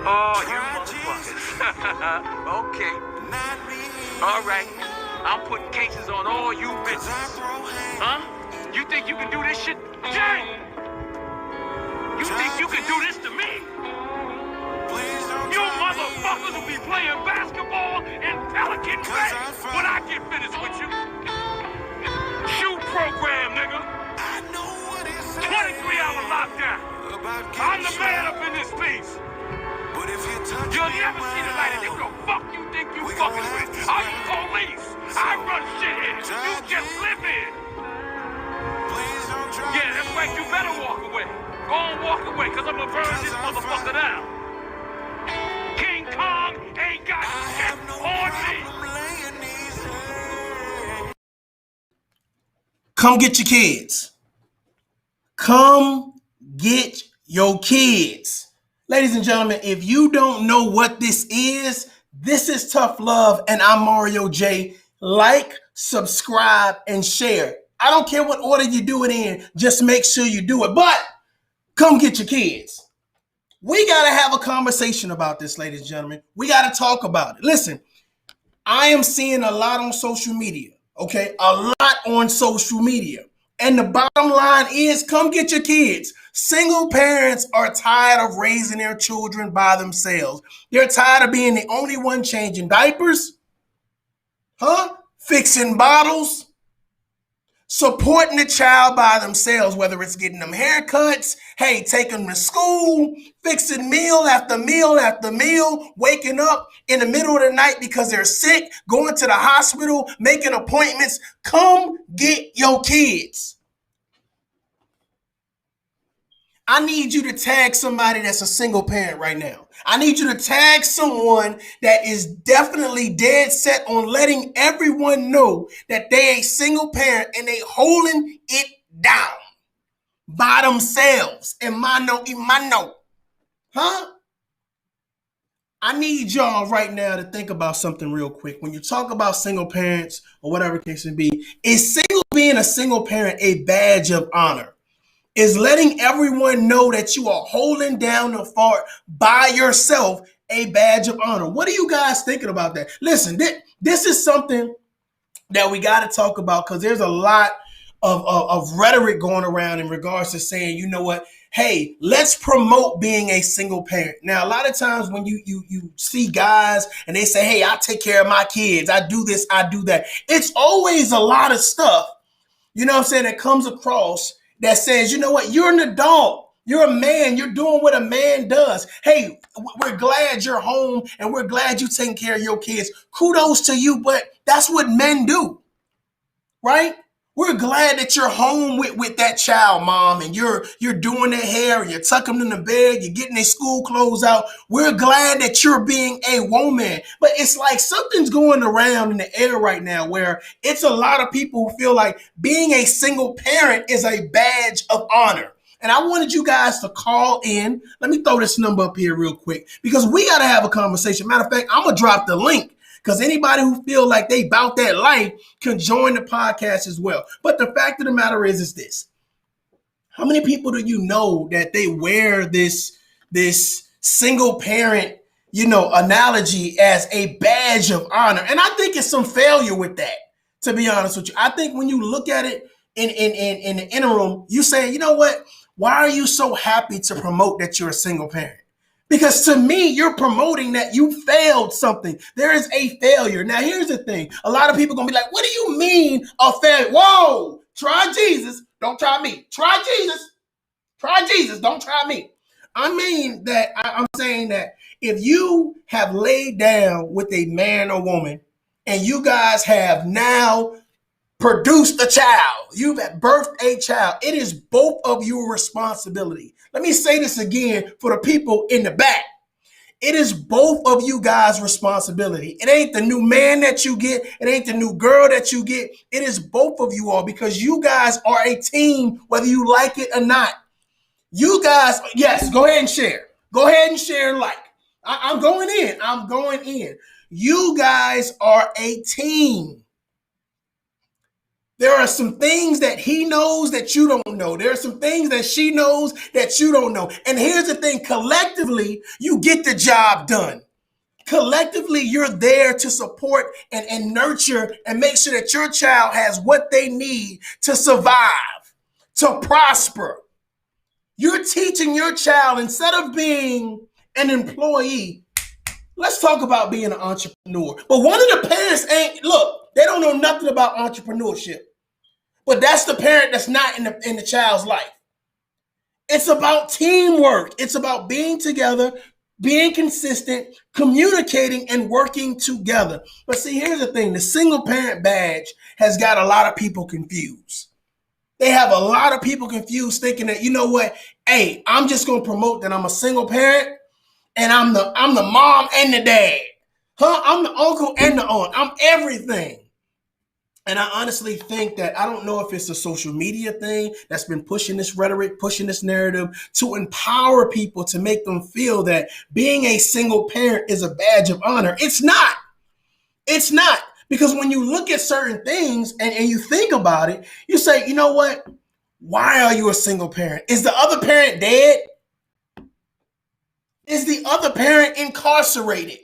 Oh, you motherfuckers. Okay. All right. I'm putting cases on all you bitches. Huh? You think you can do this shit? Jay! You think you can do this to me? You motherfuckers will be playing basketball in Pelican Bay when I get finished with you. Shoot program, nigga. 23-hour lockdown. I'm the man up in this piece. You'll never see the light, and who the fuck you think you fucking with? I'm the police. I run shit here. You just live here. Yeah, that's right. You better walk away. Go on, walk away, because I'm going to burn this motherfucker down. King Kong ain't got shit on me. Come get your kids. Come get your kids. Ladies and gentlemen, if you don't know what this is Tough Love, and I'm Mario J. Like, subscribe, and share. I don't care what order you do it in, just make sure you do it. But come get your kids. We got to have a conversation about this, ladies and gentlemen. We got to talk about it. Listen, I am seeing a lot on social media, okay? A lot on social media. And the bottom line is, come get your kids. Single parents are tired of raising their children by themselves. They're tired of being the only one changing diapers, fixing bottles, supporting the child by themselves, whether it's getting them haircuts, taking them to school, fixing meal after meal after meal, waking up in the middle of the night because they're sick, going to the hospital, making appointments. Come get your kids. I need you to tag somebody that's a single parent right now. I need you to tag someone that is definitely dead set on letting everyone know that they a single parent and they holding it down by themselves. Mano. I need y'all right now to think about something real quick. When you talk about single parents or whatever case it be, is being a single parent a badge of honor? Is letting everyone know that you are holding down the fort by yourself a badge of honor? What are you guys thinking about that? Listen, this is something that we got to talk about, because there's a lot of rhetoric going around in regards to saying, you know what, hey, let's promote being a single parent. Now, a lot of times when you see guys and they say, hey, I take care of my kids, I do this, I do that, it's always a lot of stuff, you know what I'm saying, that comes across that says, you know what, you're an adult, you're a man, you're doing what a man does. Hey, we're glad you're home and we're glad you're taking care of your kids. Kudos to you, but that's what men do, right? We're glad that you're home with that child, mom, and you're doing their hair, and you're tucking them in the bed, you're getting their school clothes out. We're glad that you're being a woman. But it's like something's going around in the air right now where it's a lot of people who feel like being a single parent is a badge of honor. And I wanted you guys to call in. Let me throw this number up here real quick, because we got to have a conversation. Matter of fact, I'm going to drop the link, because anybody who feel like they bout that life can join the podcast as well. But the fact of the matter is this. How many people do you know that they wear this single parent, analogy as a badge of honor? And I think it's some failure with that, to be honest with you. I think when you look at it in the interim, you say, you know what? Why are you so happy to promote that you're a single parent? Because to me, you're promoting that you failed something. There is a failure. Now, here's the thing. A lot of people are going to be like, what do you mean a failure? Whoa, try Jesus. Don't try me. Try Jesus. Try Jesus. Don't try me. I mean that I'm saying that if you have laid down with a man or woman and you guys have now produced a child, you've birthed a child, it is both of your responsibility. Let me say this again for the people in the back. It is both of you guys' responsibility. It ain't the new man that you get. It ain't the new girl that you get. It is both of you all, because you guys are a team, whether you like it or not. You guys, yes, go ahead and share. Go ahead and share and like. I'm going in. I'm going in. You guys are a team. There are some things that he knows that you don't know. There are some things that she knows that you don't know. And here's the thing, collectively, you get the job done. Collectively, you're there to support and nurture and make sure that your child has what they need to survive, to prosper. You're teaching your child, instead of being an employee, let's talk about being an entrepreneur. But one of the parents they don't know nothing about entrepreneurship. But that's the parent that's not in the child's life. It's about teamwork. It's about being together, being consistent, communicating, and working together. But see, here's the thing. The single parent badge has got a lot of people confused. They have a lot of people confused thinking that, you know what? Hey, I'm just going to promote that I'm a single parent and I'm the mom and the dad. I'm the uncle and the aunt. I'm everything. And I honestly think that, I don't know if it's a social media thing that's been pushing this rhetoric, pushing this narrative to empower people, to make them feel that being a single parent is a badge of honor. It's not. It's not. Because when you look at certain things and you think about it, you say, you know what? Why are you a single parent? Is the other parent dead? Is the other parent incarcerated?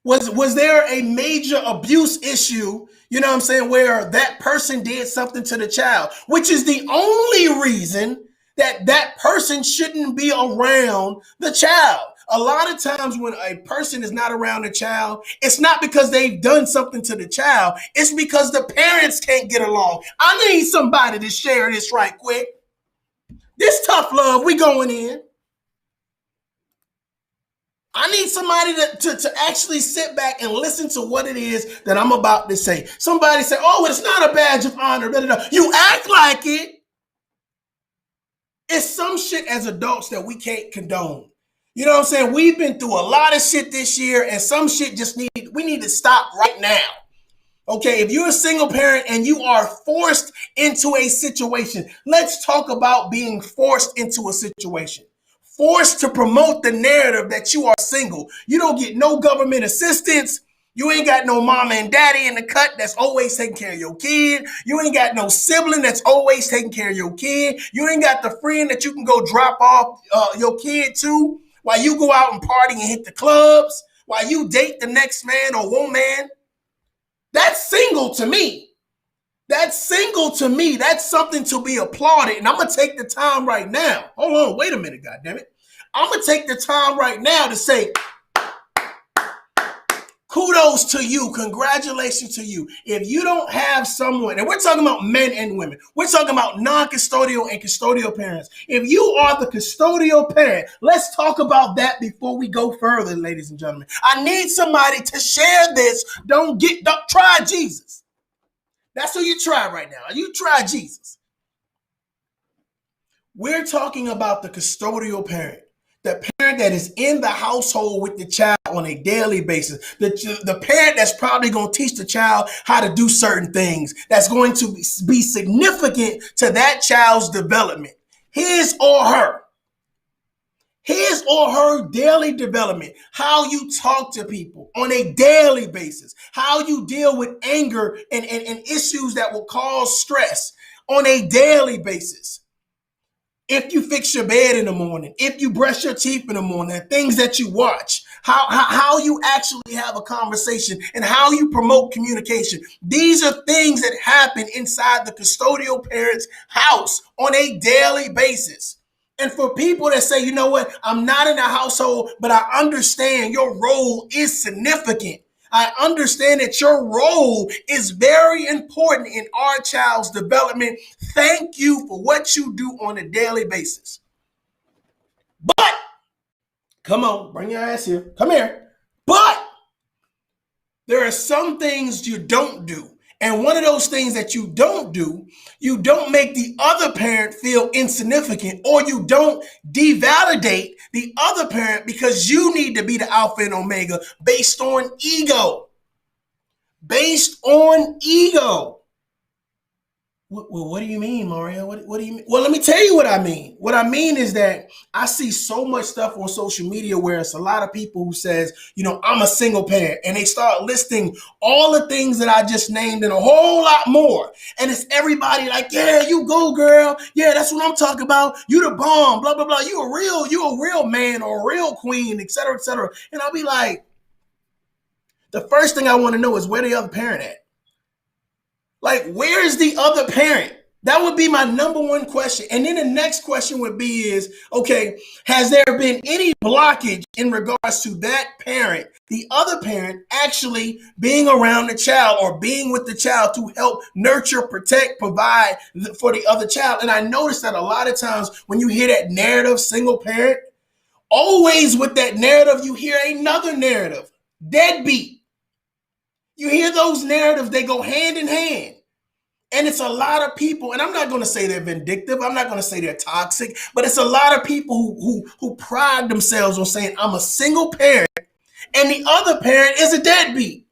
Was there a major abuse issue, you know what I'm saying, where that person did something to the child, which is the only reason that person shouldn't be around the child. A lot of times when a person is not around the child, it's not because they've done something to the child. It's because the parents can't get along. I need somebody to share this right quick. This tough love, we going in. I need somebody to actually sit back and listen to what it is that I'm about to say. Somebody say, oh, it's not a badge of honor. Blah, blah, blah. You act like it. It's some shit as adults that we can't condone. You know what I'm saying? We've been through a lot of shit this year, and some shit we need to stop right now. Okay, if you're a single parent and you are forced into a situation, let's talk about being forced into a situation. Forced to promote the narrative that you are single. You don't get no government assistance. You ain't got no mama and daddy in the cut that's always taking care of your kid. You ain't got no sibling that's always taking care of your kid. You ain't got the friend that you can go drop off your kid to while you go out and party and hit the clubs, while you date the next man or woman. That's single to me. That's single to me. That's something to be applauded. And I'm going to take the time right now. Hold on. Wait a minute, goddammit. I'm going to take the time right now to say, kudos to you. Congratulations to you. If you don't have someone, and we're talking about men and women, we're talking about non-custodial and custodial parents. If you are the custodial parent, let's talk about that before we go further, ladies and gentlemen. I need somebody to share this. Don't try Jesus. That's who you try right now. You try Jesus. We're talking about the custodial parent, the parent that is in the household with the child on a daily basis, the parent that's probably going to teach the child how to do certain things that's going to be significant to that child's development, his or her daily development, how you talk to people on a daily basis, how you deal with anger and issues that will cause stress on a daily basis. If you fix your bed in the morning, if you brush your teeth in the morning, things that you watch, how you actually have a conversation and how you promote communication. These are things that happen inside the custodial parent's house on a daily basis. And for people that say, you know what, I'm not in a household, but I understand your role is significant. I understand that your role is very important in our child's development. Thank you for what you do on a daily basis. But, come on, bring your ass here. Come here. But, there are some things you don't do. And one of those things that you don't do, you don't make the other parent feel insignificant, or you don't devalidate the other parent because you need to be the alpha and omega based on ego. Based on ego. Well, what do you mean, Mario? What do you mean? Well, let me tell you what I mean. What I mean is that I see so much stuff on social media where it's a lot of people who says, I'm a single parent, and they start listing all the things that I just named and a whole lot more. And it's everybody like, yeah, you go, girl. Yeah, that's what I'm talking about. You the bomb, blah, blah, blah. You a real man or a real queen, et cetera, et cetera. And I'll be like, the first thing I want to know is where the other parent at? Like, where's the other parent? That would be my number one question. And then the next question would be is, okay, has there been any blockage in regards to that parent, the other parent, actually being around the child or being with the child to help nurture, protect, provide for the other child? And I noticed that a lot of times when you hear that narrative, single parent, always with that narrative, you hear another narrative, deadbeat. You hear those narratives, they go hand in hand. And it's a lot of people, and I'm not going to say they're vindictive. I'm not going to say they're toxic, but it's a lot of people who pride themselves on saying, I'm a single parent, and the other parent is a deadbeat.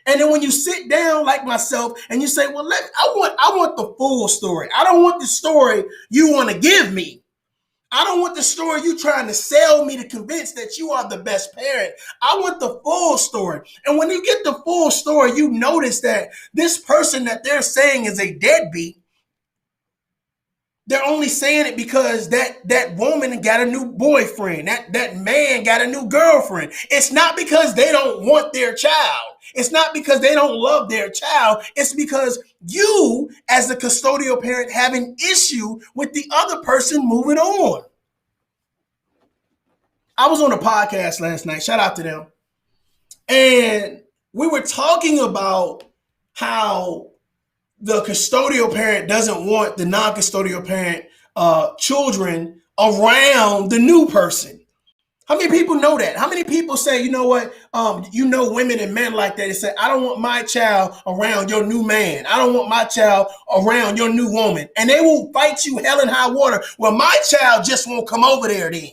And then when you sit down like myself and you say, well, I want the full story. I don't want the story you want to give me. I don't want the story you trying to sell me to convince that you are the best parent. I want the full story. And when you get the full story, you notice that this person that they're saying is a deadbeat, they're only saying it because that woman got a new boyfriend. That man got a new girlfriend. It's not because they don't want their child. It's not because they don't love their child. It's because you, as the custodial parent, have an issue with the other person moving on. I was on a podcast last night. Shout out to them. And we were talking about how the custodial parent doesn't want the non-custodial parent children around the new person. How many people know that? How many people say, you know what? Women and men like that. They say, I don't want my child around your new man. I don't want my child around your new woman. And they will fight you hell and high water. Well, my child just won't come over there then.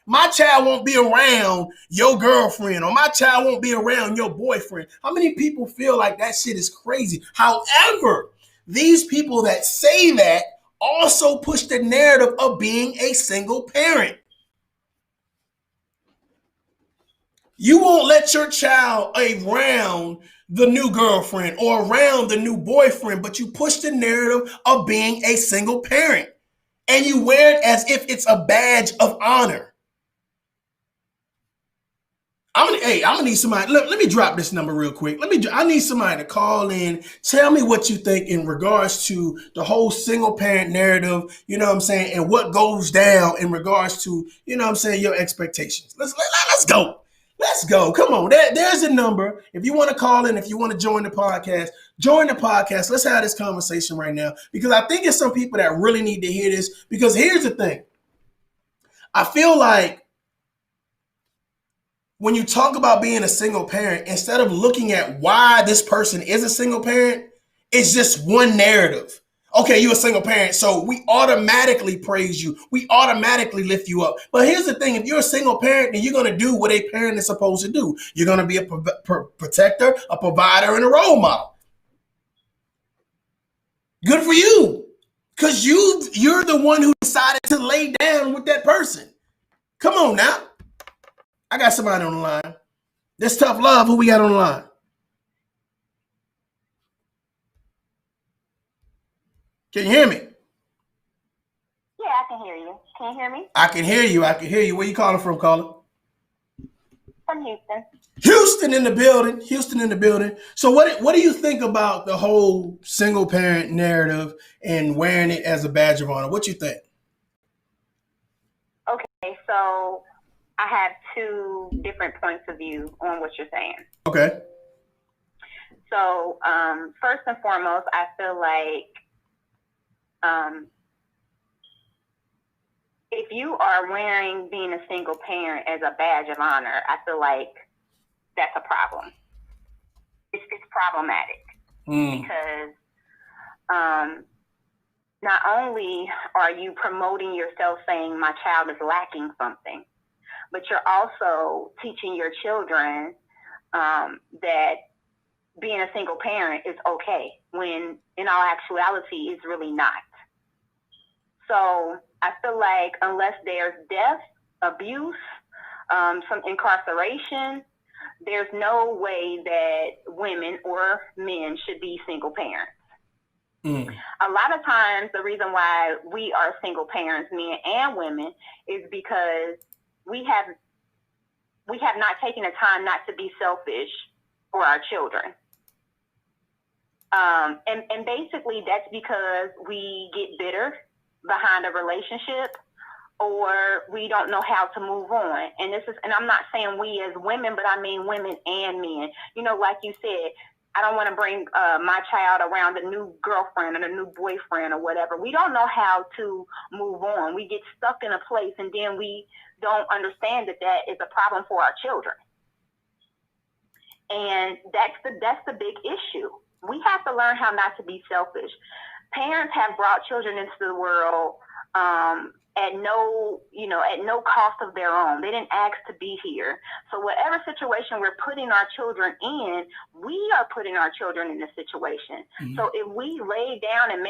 My child won't be around your girlfriend, or my child won't be around your boyfriend. How many people feel like that shit is crazy? However, these people that say that also push the narrative of being a single parent. You won't let your child around the new girlfriend or around the new boyfriend, but you push the narrative of being a single parent. And you wear it as if it's a badge of honor. I'm gonna need somebody. Let me drop this number real quick. I need somebody to call in. Tell me what you think in regards to the whole single parent narrative. You know what I'm saying, and what goes down in regards to your expectations. Let's go. Let's go. Come on. There's a number. If you want to call in, if you want to join the podcast, join the podcast. Let's have this conversation right now because I think it's some people that really need to hear this. Because here's the thing. I feel like when you talk about being a single parent, instead of looking at why this person is a single parent, it's just one narrative. Okay, you're a single parent, so we automatically praise you. We automatically lift you up. But here's the thing. If you're a single parent, then you're going to do what a parent is supposed to do. You're going to be a protector, a provider, and a role model. Good for you. Because you're the one who decided to lay down with that person. Come on now. I got somebody on the line. This tough love. Who we got on the line? Can you hear me? Yeah, I can hear you. Can you hear me? I can hear you. I can hear you. Where you calling from, caller? From Houston. Houston in the building. Houston in the building. So what do you think about the whole single parent narrative and wearing it as a badge of honor? What you think? Okay, so I have two different points of view on what you're saying. Okay. So first and foremost, I feel like if you are wearing being a single parent as a badge of honor, I feel like that's a problem. It's problematic because not only are you promoting yourself saying my child is lacking something, but you're also teaching your children that being a single parent is okay, when in all actuality it's really not. So I feel like unless there's death, abuse, some incarceration, there's no way that women or men should be single parents. A lot of times the reason why we are single parents, men and women, is because we have not taken the time not to be selfish for our children. And basically that's because we get bitter behind a relationship, or we don't know how to move on. And I'm not saying we as women, but I mean women and men. You know, like you said, I don't want to bring my child around a new girlfriend and a new boyfriend or whatever. We don't know how to move on. We get stuck in a place, and then we don't understand that is a problem for our children. And that's the big issue. We have to learn how not to be selfish. Parents have brought children into the world at no cost of their own. They didn't ask to be here. So whatever situation we're putting our children in, we are putting our children in this situation. Mm-hmm. So if we laid down and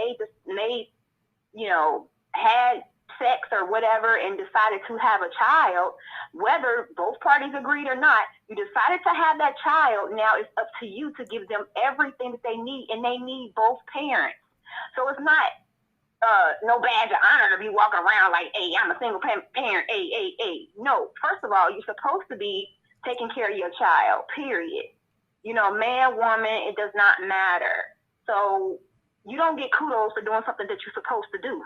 had sex or whatever and decided to have a child, whether both parties agreed or not, you decided to have that child. Now it's up to you to give them everything that they need, and they need both parents. So it's not no badge of honor to be walking around like, hey, I'm a single parent, hey. No, first of all, you're supposed to be taking care of your child, period. Man, woman, it does not matter. So you don't get kudos for doing something that you're supposed to do.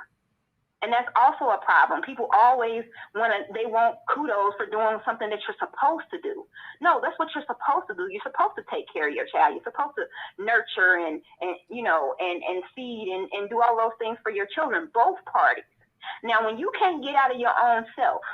And that's also a problem. People always they want kudos for doing something that you're supposed to do. No, that's what you're supposed to do. You're supposed to take care of your child. You're supposed to nurture and feed and do all those things for your children, both parties. Now, when you can't get out of your own self,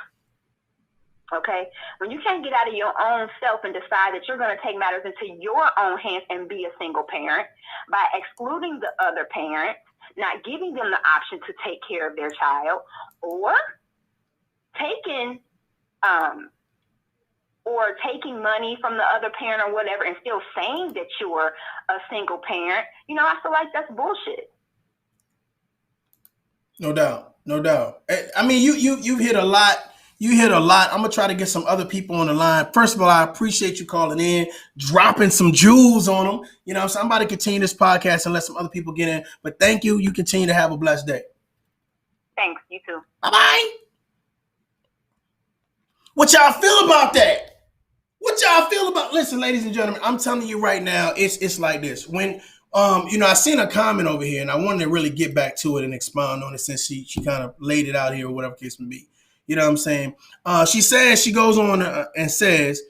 okay, when you can't get out of your own self and decide that you're going to take matters into your own hands and be a single parent by excluding the other parent, not giving them the option to take care of their child, or taking money from the other parent or whatever, and still saying that you're a single parent, I feel like that's bullshit. No doubt. I mean, you hit a lot. You hit a lot. I'm going to try to get some other people on the line. First of all, I appreciate you calling in, dropping some jewels on them. So I'm about to continue this podcast and let some other people get in. But thank you. You continue to have a blessed day. Thanks. You too. Bye-bye. What y'all feel about that? Listen, ladies and gentlemen, I'm telling you right now, it's like this. When I seen a comment over here, and I wanted to really get back to it and expound on it, since she kind of laid it out here, or whatever case may be. You know what I'm saying? She goes on and says,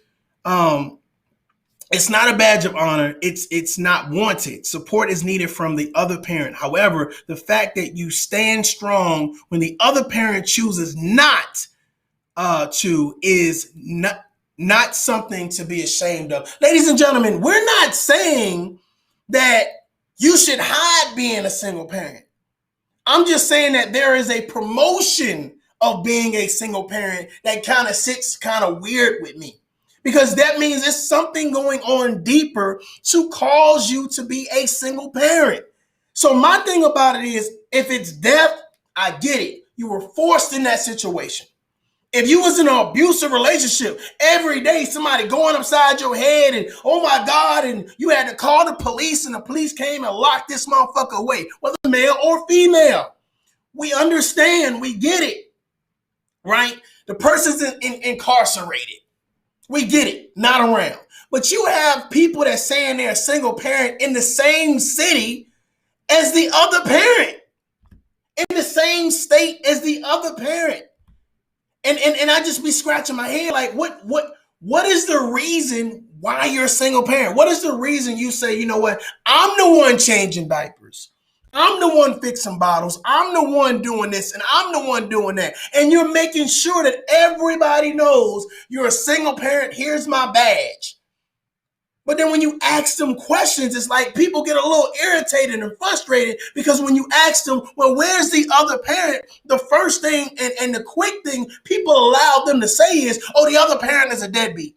it's not a badge of honor. It's not wanted. Support is needed from the other parent. However, the fact that you stand strong when the other parent chooses not to is not something to be ashamed of. Ladies and gentlemen, we're not saying that you should hide being a single parent. I'm just saying that there is a promotion of being a single parent that kind of sits kind of weird with me, because that means there's something going on deeper to cause you to be a single parent. So my thing about it is, if it's death, I get it. You were forced in that situation. If you was in an abusive relationship, every day somebody going upside your head and, oh my God, and you had to call the police, and the police came and locked this motherfucker away, whether male or female. We understand. We get it. Right? The person's incarcerated. We get it. Not around. But you have people that saying they're a single parent in the same city as the other parent, in the same state as the other parent. And I just be scratching my head like, what is the reason why you're a single parent? What is the reason you say, you know what, I'm the one changing diapers, I'm the one fixing bottles, I'm the one doing this, and I'm the one doing that, and you're making sure that everybody knows you're a single parent, here's my badge. But then when you ask them questions, it's like people get a little irritated and frustrated, because when you ask them, well, where's the other parent? The first thing and the quick thing people allow them to say is, oh, the other parent is a deadbeat.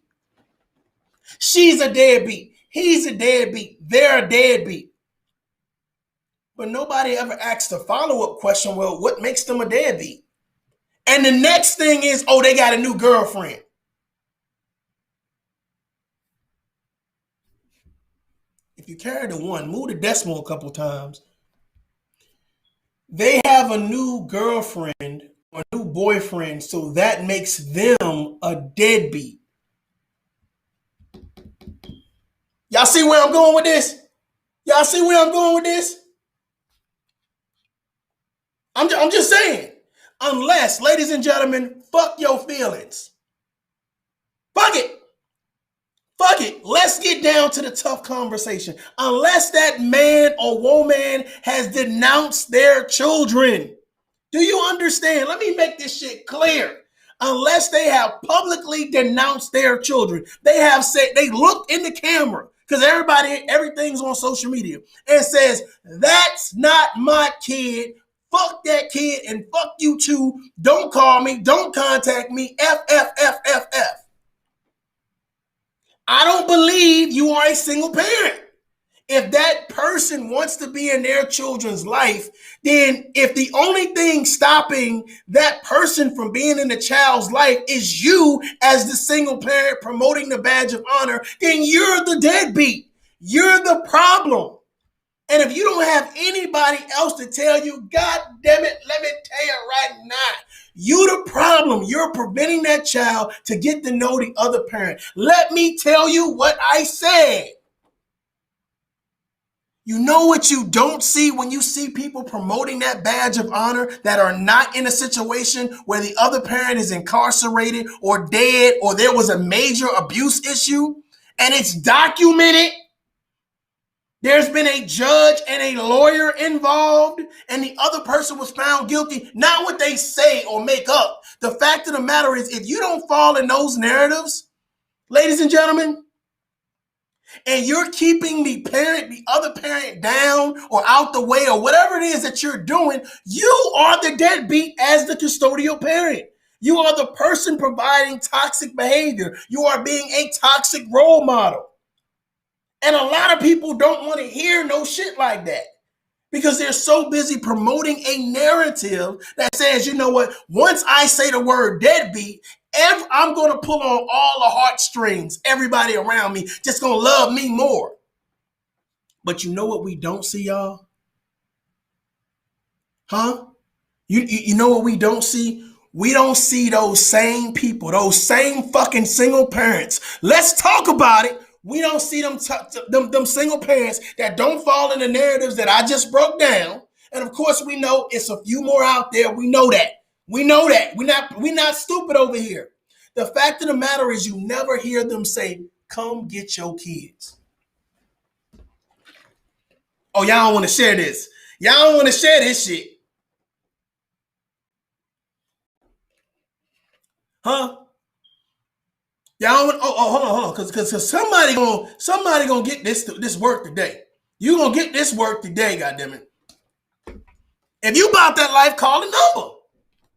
She's a deadbeat. He's a deadbeat. They're a deadbeat. But nobody ever asks the follow-up question, well, what makes them a deadbeat? And the next thing is, oh, they got a new girlfriend. If you carry the one, move the decimal a couple times. They have a new girlfriend or new boyfriend, so that makes them a deadbeat. Y'all see where I'm going with this? Y'all see where I'm going with this? I'm just saying. Unless, ladies and gentlemen, fuck your feelings. Fuck it. Fuck it. Let's get down to the tough conversation. Unless that man or woman has denounced their children. Do you understand? Let me make this shit clear. Unless they have publicly denounced their children, they have said, they looked in the camera, because everything's on social media, and says, that's not my kid. Fuck that kid and fuck you too. Don't call me. Don't contact me. F, F, F, F, F. I don't believe you are a single parent. If that person wants to be in their children's life, then if the only thing stopping that person from being in the child's life is you as the single parent promoting the badge of honor, then you're the deadbeat. You're the problem. And if you don't have anybody else to tell you, God damn it, let me tell you right now, you the problem. You're preventing that child to get to know the other parent. Let me tell you what I said. You know what you don't see when you see people promoting that badge of honor that are not in a situation where the other parent is incarcerated or dead or there was a major abuse issue and it's documented. There's been a judge and a lawyer involved and the other person was found guilty. Not what they say or make up. The fact of the matter is, if you don't fall in those narratives, ladies and gentlemen, and you're keeping the other parent down or out the way or whatever it is that you're doing, you are the deadbeat as the custodial parent. You are the person providing toxic behavior. You are being a toxic role model. And a lot of people don't want to hear no shit like that because they're so busy promoting a narrative that says, you know what, once I say the word deadbeat, I'm going to pull on all the heartstrings. Everybody around me just going to love me more. But you know what we don't see, y'all? Huh? You know what we don't see? We don't see those same people, those same fucking single parents. Let's talk about it. We don't see them single parents that don't fall in the narratives that I just broke down. And of course, we know it's a few more out there. We know that. We know that. We're not stupid over here. The fact of the matter is you never hear them say, come get your kids. Oh, y'all don't want to share this. Y'all don't want to share this shit. Huh? Y'all want, hold on, because somebody gonna get this work today. You gonna get this work today, goddammit. If you about that life, call a number.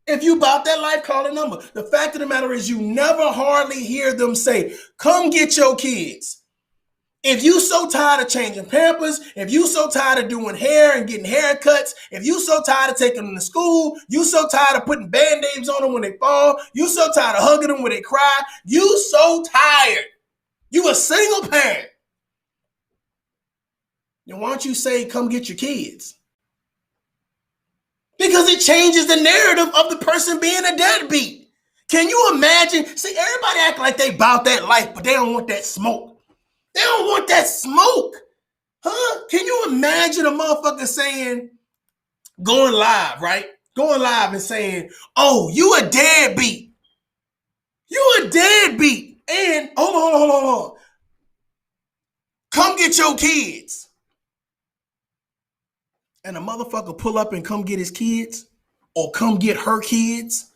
If you about that life, call a number. The fact of the matter is you never hardly hear them say, come get your kids. If you so tired of changing Pampers, if you so tired of doing hair and getting haircuts, if you so tired of taking them to school, you so tired of putting Band-Aids on them when they fall, you so tired of hugging them when they cry, you so tired. You a single parent. Then why don't you say, come get your kids? Because it changes the narrative of the person being a deadbeat. Can you imagine? See, everybody act like they about that life, but they don't want that smoke. They don't want that smoke. Huh? Can you imagine a motherfucker saying, going live, right? Going live and saying, oh, you a deadbeat. You a deadbeat. And hold on. Come get your kids. And a motherfucker pull up and come get his kids or come get her kids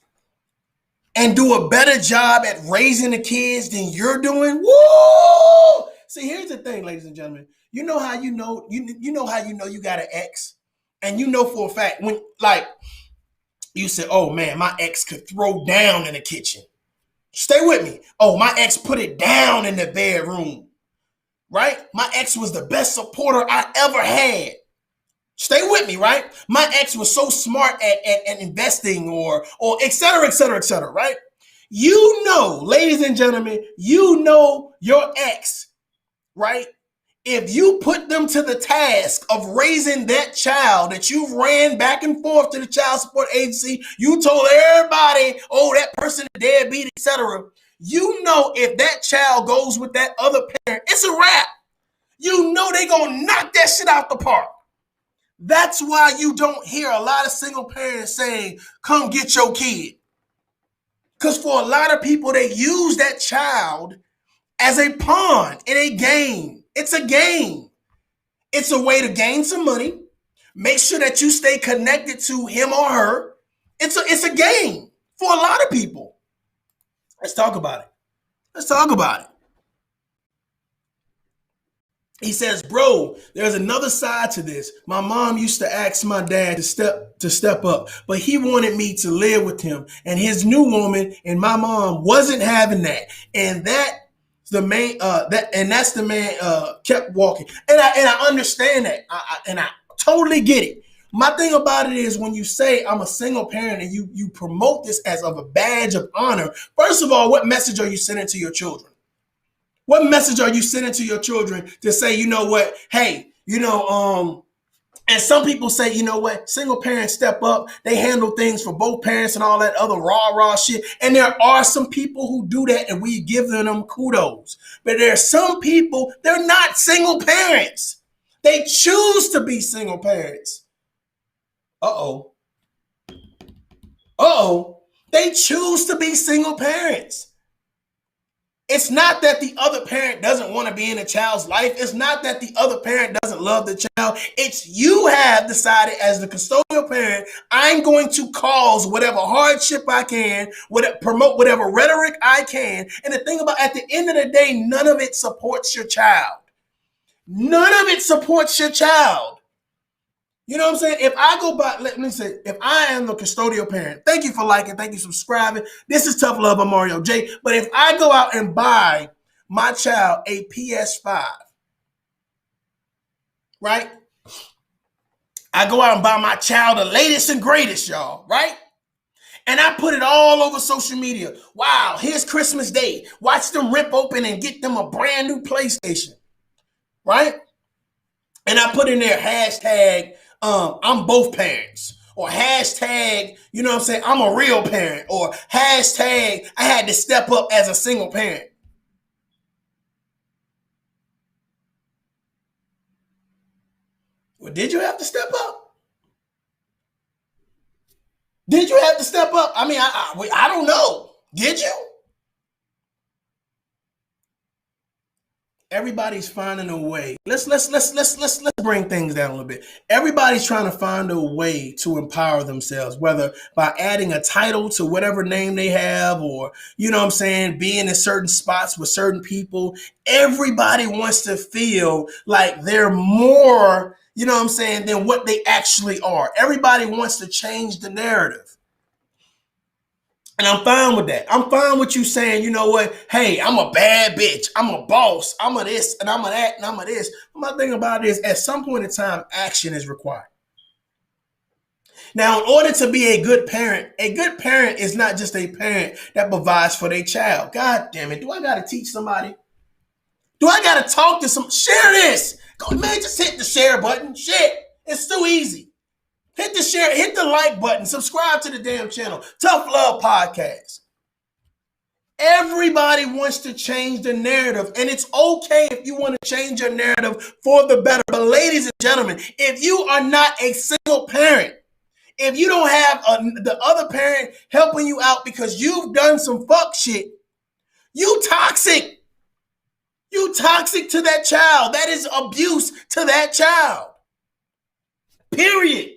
and do a better job at raising the kids than you're doing. Woo! See, here's the thing, ladies and gentlemen. You know how you know you got an ex, and you know for a fact when, like, you say, oh man, my ex could throw down in the kitchen. Stay with me. Oh, my ex put it down in the bedroom. right? My ex was the best supporter I ever had. Stay with me, right? My ex was so smart at investing or et cetera, et cetera, et cetera, right? You know, ladies and gentlemen, you know your ex, right? If you put them to the task of raising that child that you've ran back and forth to the child support agency, you told everybody, oh, that person is deadbeat, etc. You know if that child goes with that other parent, it's a wrap. You know they're going to knock that shit out the park. That's why you don't hear a lot of single parents saying, come get your kid. Because for a lot of people, they use that child as a pawn in a game. It's a game. It's a way to gain some money. Make sure that you stay connected to him or her. It's a game for a lot of people. Let's talk about it. Let's talk about it. He says, bro, there's another side to this. My mom used to ask my dad to step up, but he wanted me to live with him and his new woman, and my mom wasn't having that. And that's the man kept walking. And I understand that. I totally get it. My thing about it is when you say I'm a single parent and you promote this as of a badge of honor, first of all, what message are you sending to your children? What message are you sending to your children to say, you know what, hey, and some people say, you know what, single parents step up, they handle things for both parents and all that other rah shit. And there are some people who do that and we give them kudos. But there are some people, they're not single parents. They choose to be single parents. They choose to be single parents. It's not that the other parent doesn't want to be in a child's life. It's not that the other parent doesn't love the child. It's you have decided as the custodial parent, I'm going to cause whatever hardship I can, promote whatever rhetoric I can. And the thing about, at the end of the day, none of it supports your child. None of it supports your child. You know what I'm saying? If I go by, let me say, if I am the custodial parent, thank you for liking, thank you for subscribing. This is Tough Love, I'm Mario J. But if I go out and buy my child a PS5, right? I go out and buy my child the latest and greatest, y'all, right? And I put it all over social media. Wow, here's Christmas Day. Watch them rip open and get them a brand new PlayStation, right? And I put in there hashtag, I'm both parents, or hashtag, you know what I'm saying, I'm a real parent, or hashtag, I had to step up as a single parent. Well, did you have to step up? Did you have to step up? I mean, I don't know. Did you? Everybody's finding a way. Let's bring things down a little bit. Everybody's trying to find a way to empower themselves, whether by adding a title to whatever name they have, or, you know what I'm saying, being in certain spots with certain people. Everybody wants to feel like they're more, you know what I'm saying, than what they actually are. Everybody wants to change the narrative. And I'm fine with that. I'm fine with you saying, you know what? Hey, I'm a bad bitch. I'm a boss. I'm a this and I'm a that and I'm a this. But my thing about it is, at some point in time, action is required. Now, in order to be a good parent is not just a parent that provides for their child. God damn it. Do I got to teach somebody? Do I got to talk to some? Share this. Go, man, just hit the share button. Shit. It's too easy. Hit the share, hit the like button, subscribe to the damn channel. Tough Love Podcast. Everybody wants to change the narrative, and it's okay if you want to change your narrative for the better. But ladies and gentlemen, if you are not a single parent, if you don't have the other parent helping you out because you've done some fuck shit, you toxic. You toxic to that child. That is abuse to that child. Period.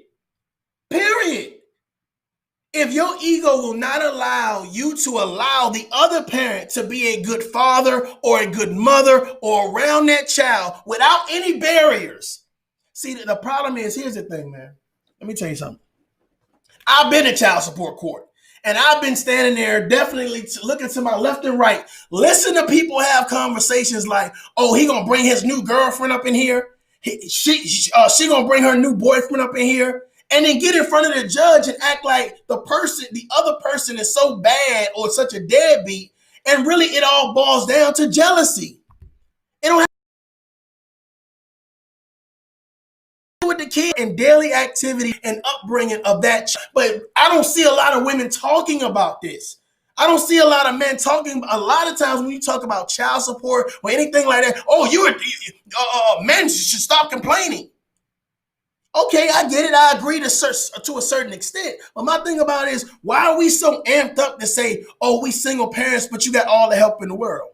If your ego will not allow you to allow the other parent to be a good father or a good mother or around that child without any barriers. See, the problem is, here's the thing, man. Let me tell you something. I've been in child support court. And I've been standing there definitely looking to my left and right. Listen to people have conversations like, oh, he going to bring his new girlfriend up in here. She going to bring her new boyfriend up in here. And then get in front of the judge and act like the other person is so bad or such a deadbeat. And really it all boils down to jealousy. It don't have with the kid and daily activity and upbringing of that. But I don't see a lot of women talking about this. I don't see a lot of men talking. A lot of times when you talk about child support or anything like that, men should stop complaining. Okay, I get it. I agree to a certain extent. But my thing about it is, why are we so amped up to say, oh, we single parents, but you got all the help in the world?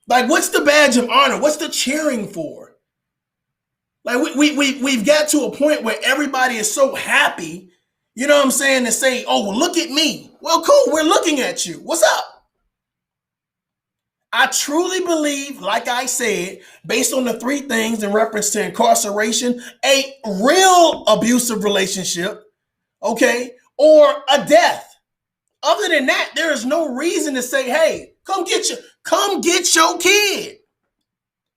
Like, what's the badge of honor? What's the cheering for? Like, we've got to a point where everybody is so happy, you know what I'm saying, to say, oh, look at me. Well, cool, we're looking at you. What's up? I truly believe, like I said, based on the three things in reference to incarceration, a real abusive relationship, okay, or a death. Other than that, there is no reason to say, hey, come get your kid.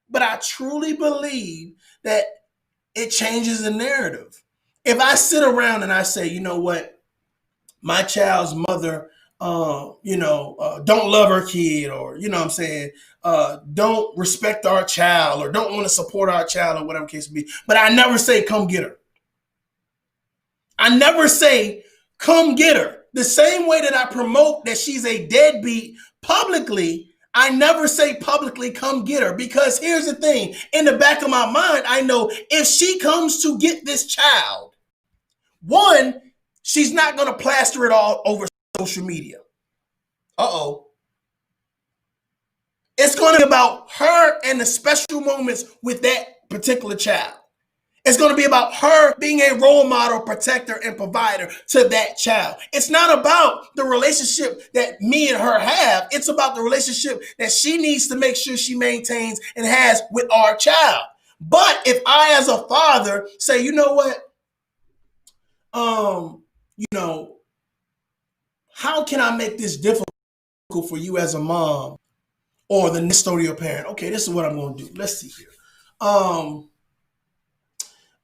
But I truly believe that it changes the narrative. If I sit around and I say, you know what, my child's mother, don't love her kid, or, you know what I'm saying, don't respect our child, or don't want to support our child, or whatever the case may be. But I never say, come get her. I never say, come get her. The same way that I promote that she's a deadbeat publicly, I never say publicly, come get her. Because here's the thing. In the back of my mind, I know if she comes to get this child, one, she's not going to plaster it all over social media. Uh-oh. It's going to be about her and the special moments with that particular child. It's going to be about her being a role model, protector, and provider to that child. It's not about the relationship that me and her have. It's about the relationship that she needs to make sure she maintains and has with our child. But if I, as a father, say, you know what, how can I make this difficult for you as a mom or the custodial parent? Okay, this is what I'm going to do. Let's see here.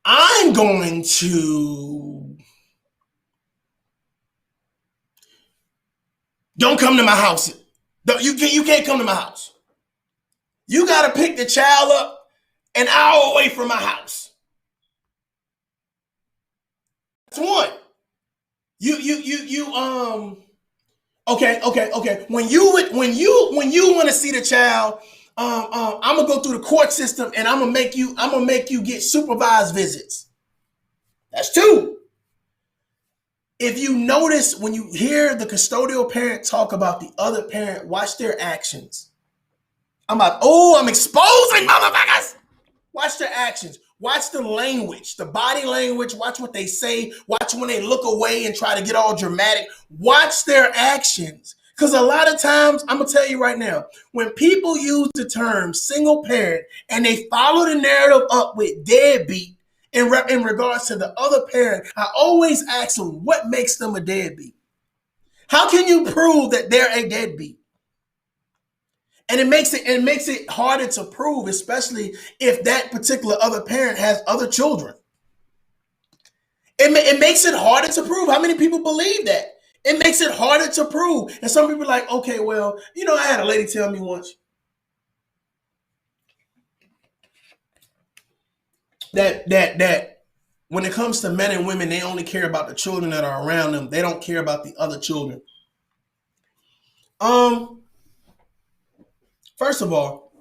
I'm going to don't come to my house. You can't come to my house. You got to pick the child up an hour away from my house. That's one. Okay. When you want to see the child, I'm gonna go through the court system and I'm gonna make you get supervised visits. That's two. If you notice, when you hear the custodial parent talk about the other parent, watch their actions. I'm exposing motherfuckers. Watch their actions. Watch the language, the body language. Watch what they say. Watch when they look away and try to get all dramatic. Watch their actions. Because a lot of times, I'm going to tell you right now, when people use the term single parent and they follow the narrative up with deadbeat in regards to the other parent, I always ask them, what makes them a deadbeat? How can you prove that they're a deadbeat? And it makes it harder to prove, especially if that particular other parent has other children. It makes it harder to prove. How many people believe that? It makes it harder to prove. And some people are like, okay, well, I had a lady tell me once that when it comes to men and women, they only care about the children that are around them. They don't care about the other children. First of all,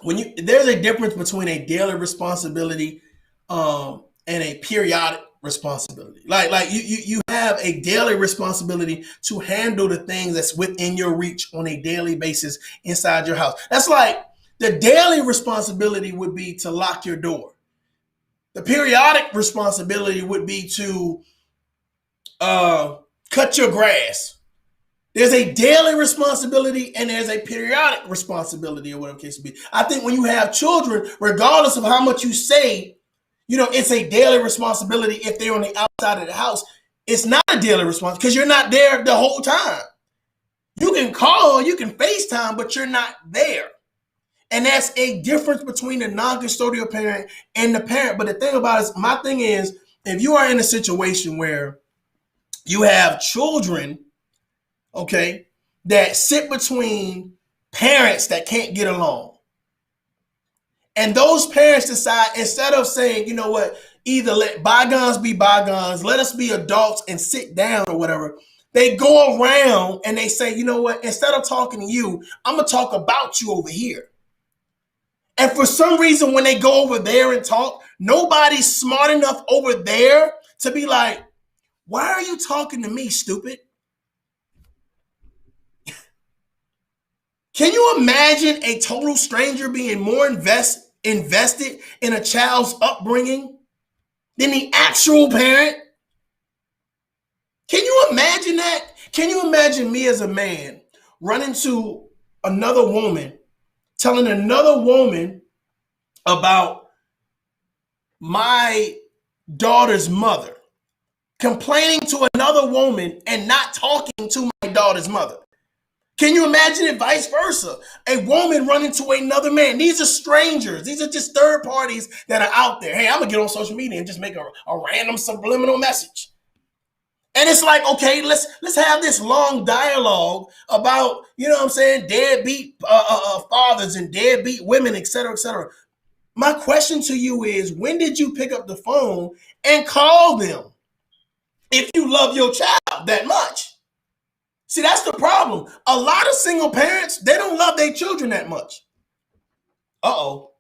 there's a difference between a daily responsibility and a periodic responsibility. Like you have a daily responsibility to handle the things that's within your reach on a daily basis inside your house. That's like the daily responsibility would be to lock your door. The periodic responsibility would be to cut your grass. There's a daily responsibility and there's a periodic responsibility, or whatever the case may be. I think when you have children, regardless of how much you say, It's a daily responsibility if they're on the outside of the house. It's not a daily responsibility because you're not there the whole time. You can call, you can FaceTime, but you're not there. And that's a difference between the non-custodial parent and the parent. But the thing about it is, my thing is, if you are in a situation where you have children, okay, that sit between parents that can't get along, and those parents decide, instead of saying, you know what, either let bygones be bygones, let us be adults and sit down or whatever, they go around and they say, you know what, instead of talking to you, I'm going to talk about you over here. And for some reason, when they go over there and talk, nobody's smart enough over there to be like, why are you talking to me, stupid? Can you imagine a total stranger being more invested in a child's upbringing than the actual parent? Can you imagine that? Can you imagine me as a man running to another woman, telling another woman about my daughter's mother, complaining to another woman and not talking to my daughter's mother? Can you imagine it vice versa? A woman running to another man. These are strangers. These are just third parties that are out there. Hey, I'm going to get on social media and just make a random subliminal message. And it's like, okay, let's have this long dialogue about, deadbeat fathers and deadbeat women, et cetera, et cetera. My question to you is, when did you pick up the phone and call them if you love your child that much? See, that's the problem. A lot of single parents, they don't love their children that much. Uh-oh.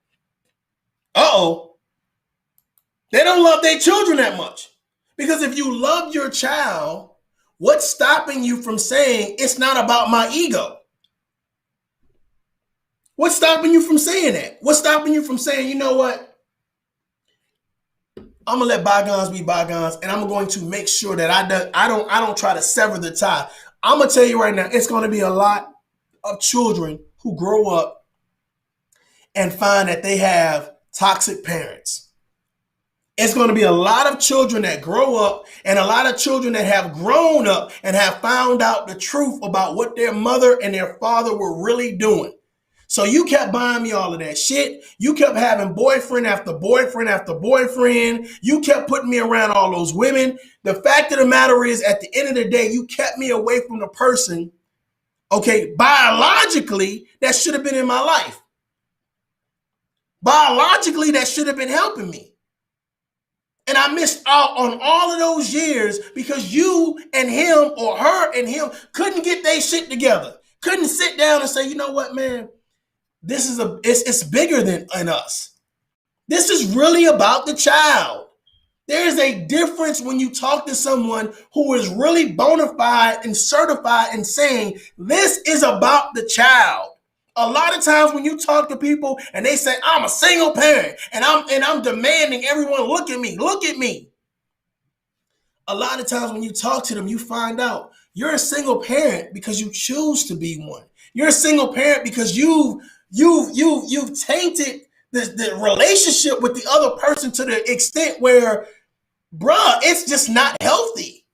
They don't love their children that much. Because if you love your child, what's stopping you from saying, it's not about my ego? What's stopping you from saying that? What's stopping you from saying, you know what? I'm going to let bygones be bygones, and I'm going to make sure that I don't try to sever the tie. I'm going to tell you right now, it's going to be a lot of children who grow up and find that they have toxic parents. It's going to be a lot of children that grow up and a lot of children that have grown up and have found out the truth about what their mother and their father were really doing. So you kept buying me all of that shit. You kept having boyfriend after boyfriend after boyfriend. You kept putting me around all those women. The fact of the matter is, at the end of the day, you kept me away from the person, okay, biologically, that should have been in my life. Biologically, that should have been helping me. And I missed out on all of those years because you and him, or her and him, couldn't get their shit together. Couldn't sit down and say, you know what, man, this is it's bigger than us. This is really about the child. There is a difference when you talk to someone who is really bona fide and certified and saying, this is about the child. A lot of times when you talk to people and they say, I'm a single parent and I'm demanding everyone look at me. A lot of times when you talk to them, you find out you're a single parent because you choose to be one. You're a single parent because you've tainted the relationship with the other person to the extent where, bruh, it's just not healthy.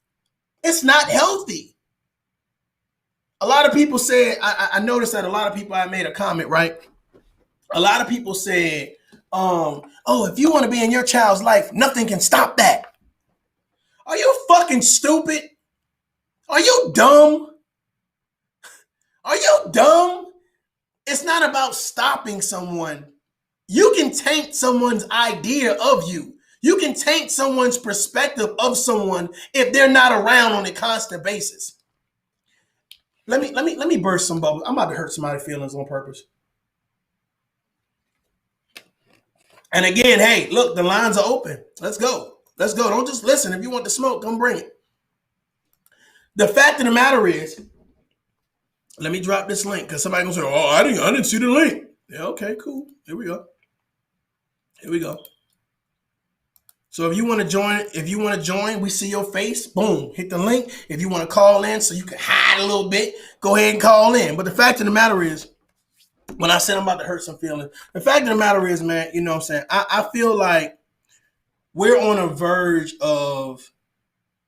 It's not healthy. A lot of people said, I noticed that a lot of people, I made a comment, right? A lot of people said, if you want to be in your child's life, nothing can stop that. Are you fucking stupid? Are you dumb? Are you dumb? It's not about stopping someone. You can taint someone's idea of you. You can taint someone's perspective of someone if they're not around on a constant basis. Let me burst some bubbles. I'm about to hurt somebody's feelings on purpose. And again, hey, look, the lines are open. Let's go. Don't just listen. If you want the smoke, come bring it. The fact of the matter is, let me drop this link because somebody gonna say, "Oh, I didn't see the link." Yeah, okay, cool. Here we go. So if you want to join, we see your face, boom, hit the link. If you want to call in so you can hide a little bit, go ahead and call in. But the fact of the matter is, when I said I'm about to hurt some feelings, the fact of the matter is, man, you know what I'm saying? I feel like we're on a verge of,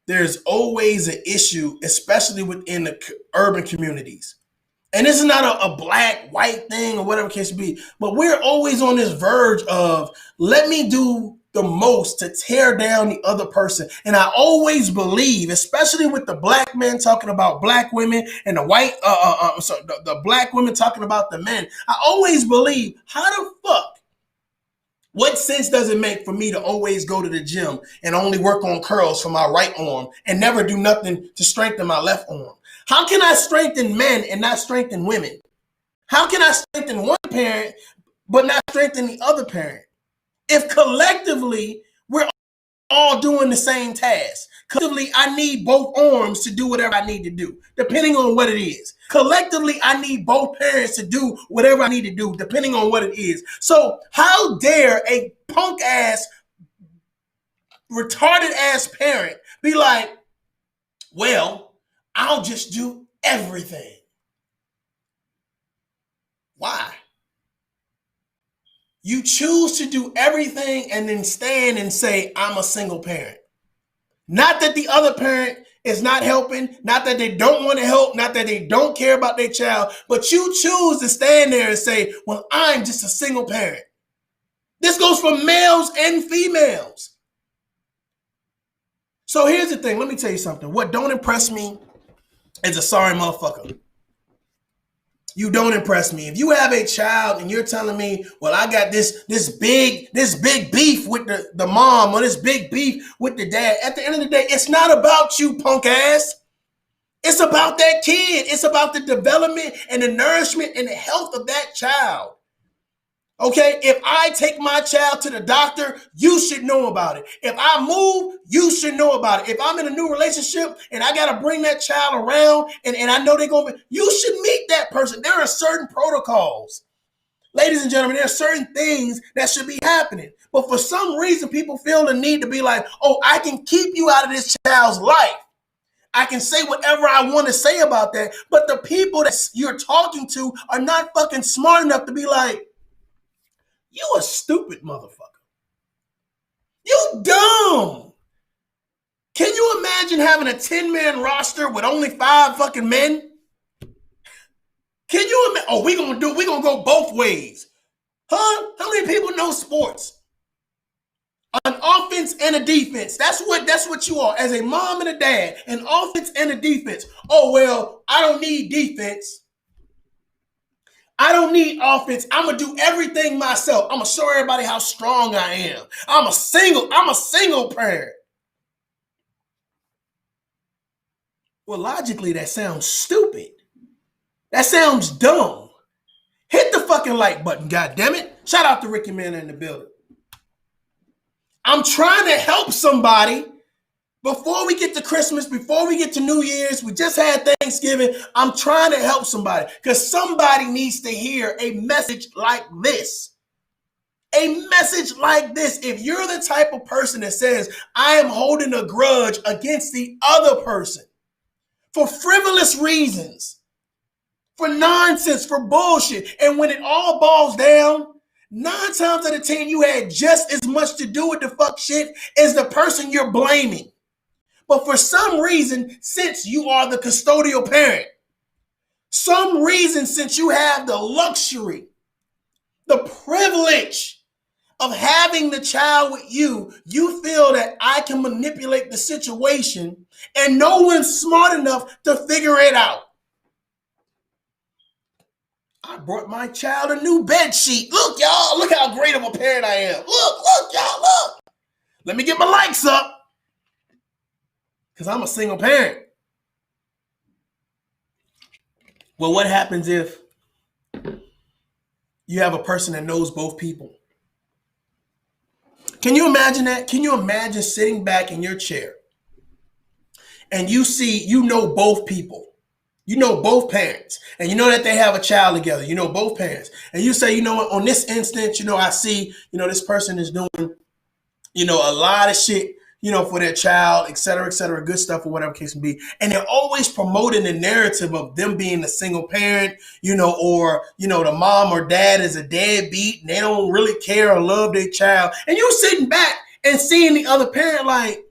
there's always an issue, especially within the urban communities. And this is not a black, white thing or whatever case be, but we're always on this verge of, let me do the most to tear down the other person. And I always believe, especially with the black men talking about black women and the white, the black women talking about the men, I always believe, how the fuck, what sense does it make for me to always go to the gym and only work on curls for my right arm and never do nothing to strengthen my left arm? How can I strengthen men and not strengthen women? How can I strengthen one parent but not strengthen the other parent? If collectively we're all doing the same task. Collectively, I need both arms to do whatever I need to do, depending on what it is. Collectively, I need both parents to do whatever I need to do, depending on what it is. So how dare a punk ass, retarded ass parent be like, well, I'll just do everything. Why? You choose to do everything and then stand and say, I'm a single parent. Not that the other parent is not helping, not that they don't want to help, not that they don't care about their child, but you choose to stand there and say, well, I'm just a single parent. This goes for males and females. So here's the thing. Let me tell you something. What don't impress me is a sorry motherfucker. You don't impress me. If you have a child and you're telling me, well, I got this big beef with the mom or this big beef with the dad, at the end of the day, it's not about you, punk ass. It's about that kid. It's about the development and the nourishment and the health of that child. Okay, if I take my child to the doctor, you should know about it. If I move, you should know about it. If I'm in a new relationship and I got to bring that child around and I know they're going to be, you should meet that person. There are certain protocols. Ladies and gentlemen, there are certain things that should be happening. But for some reason, people feel the need to be like, oh, I can keep you out of this child's life. I can say whatever I want to say about that. But the people that you're talking to are not fucking smart enough to be like, you a stupid motherfucker. You dumb. Can you imagine having a 10-man roster with only 5 fucking men? Can you imagine? Oh, we gonna go both ways. Huh? How many people know sports? An offense and a defense. That's what you are. As a mom and a dad, an offense and a defense. Oh, well, I don't need defense. I don't need offense. I'm going to do everything myself. I'm going to show everybody how strong I am. I'm a single parent. Well, logically, that sounds stupid. That sounds dumb. Hit the fucking like button, goddammit. Shout out to Ricky Manor in the building. I'm trying to help somebody. Before we get to Christmas, before we get to New Year's, we just had Thanksgiving. I'm trying to help somebody because somebody needs to hear a message like this. A message like this. If you're the type of person that says, I am holding a grudge against the other person for frivolous reasons, for nonsense, for bullshit, and when it all boils down, 9 times out of 10, you had just as much to do with the fuck shit as the person you're blaming. But for some reason, since you are the custodial parent, some reason since you have the luxury, the privilege of having the child with you, you feel that I can manipulate the situation and no one's smart enough to figure it out. I brought my child a new bed sheet. Look, y'all, look how great of a parent I am. Look, y'all, look. Let me get my likes up. Because I'm a single parent. Well, what happens if you have a person that knows both people? Can you imagine that? Can you imagine sitting back in your chair and you know both people? You know both parents. And you know that they have a child together. You know both parents. And you say, you know what, on this instance, I see, this person is doing, a lot of shit, for their child, et cetera, good stuff or whatever case may be. And they're always promoting the narrative of them being a single parent, or, the mom or dad is a deadbeat and they don't really care or love their child. And you're sitting back and seeing the other parent like,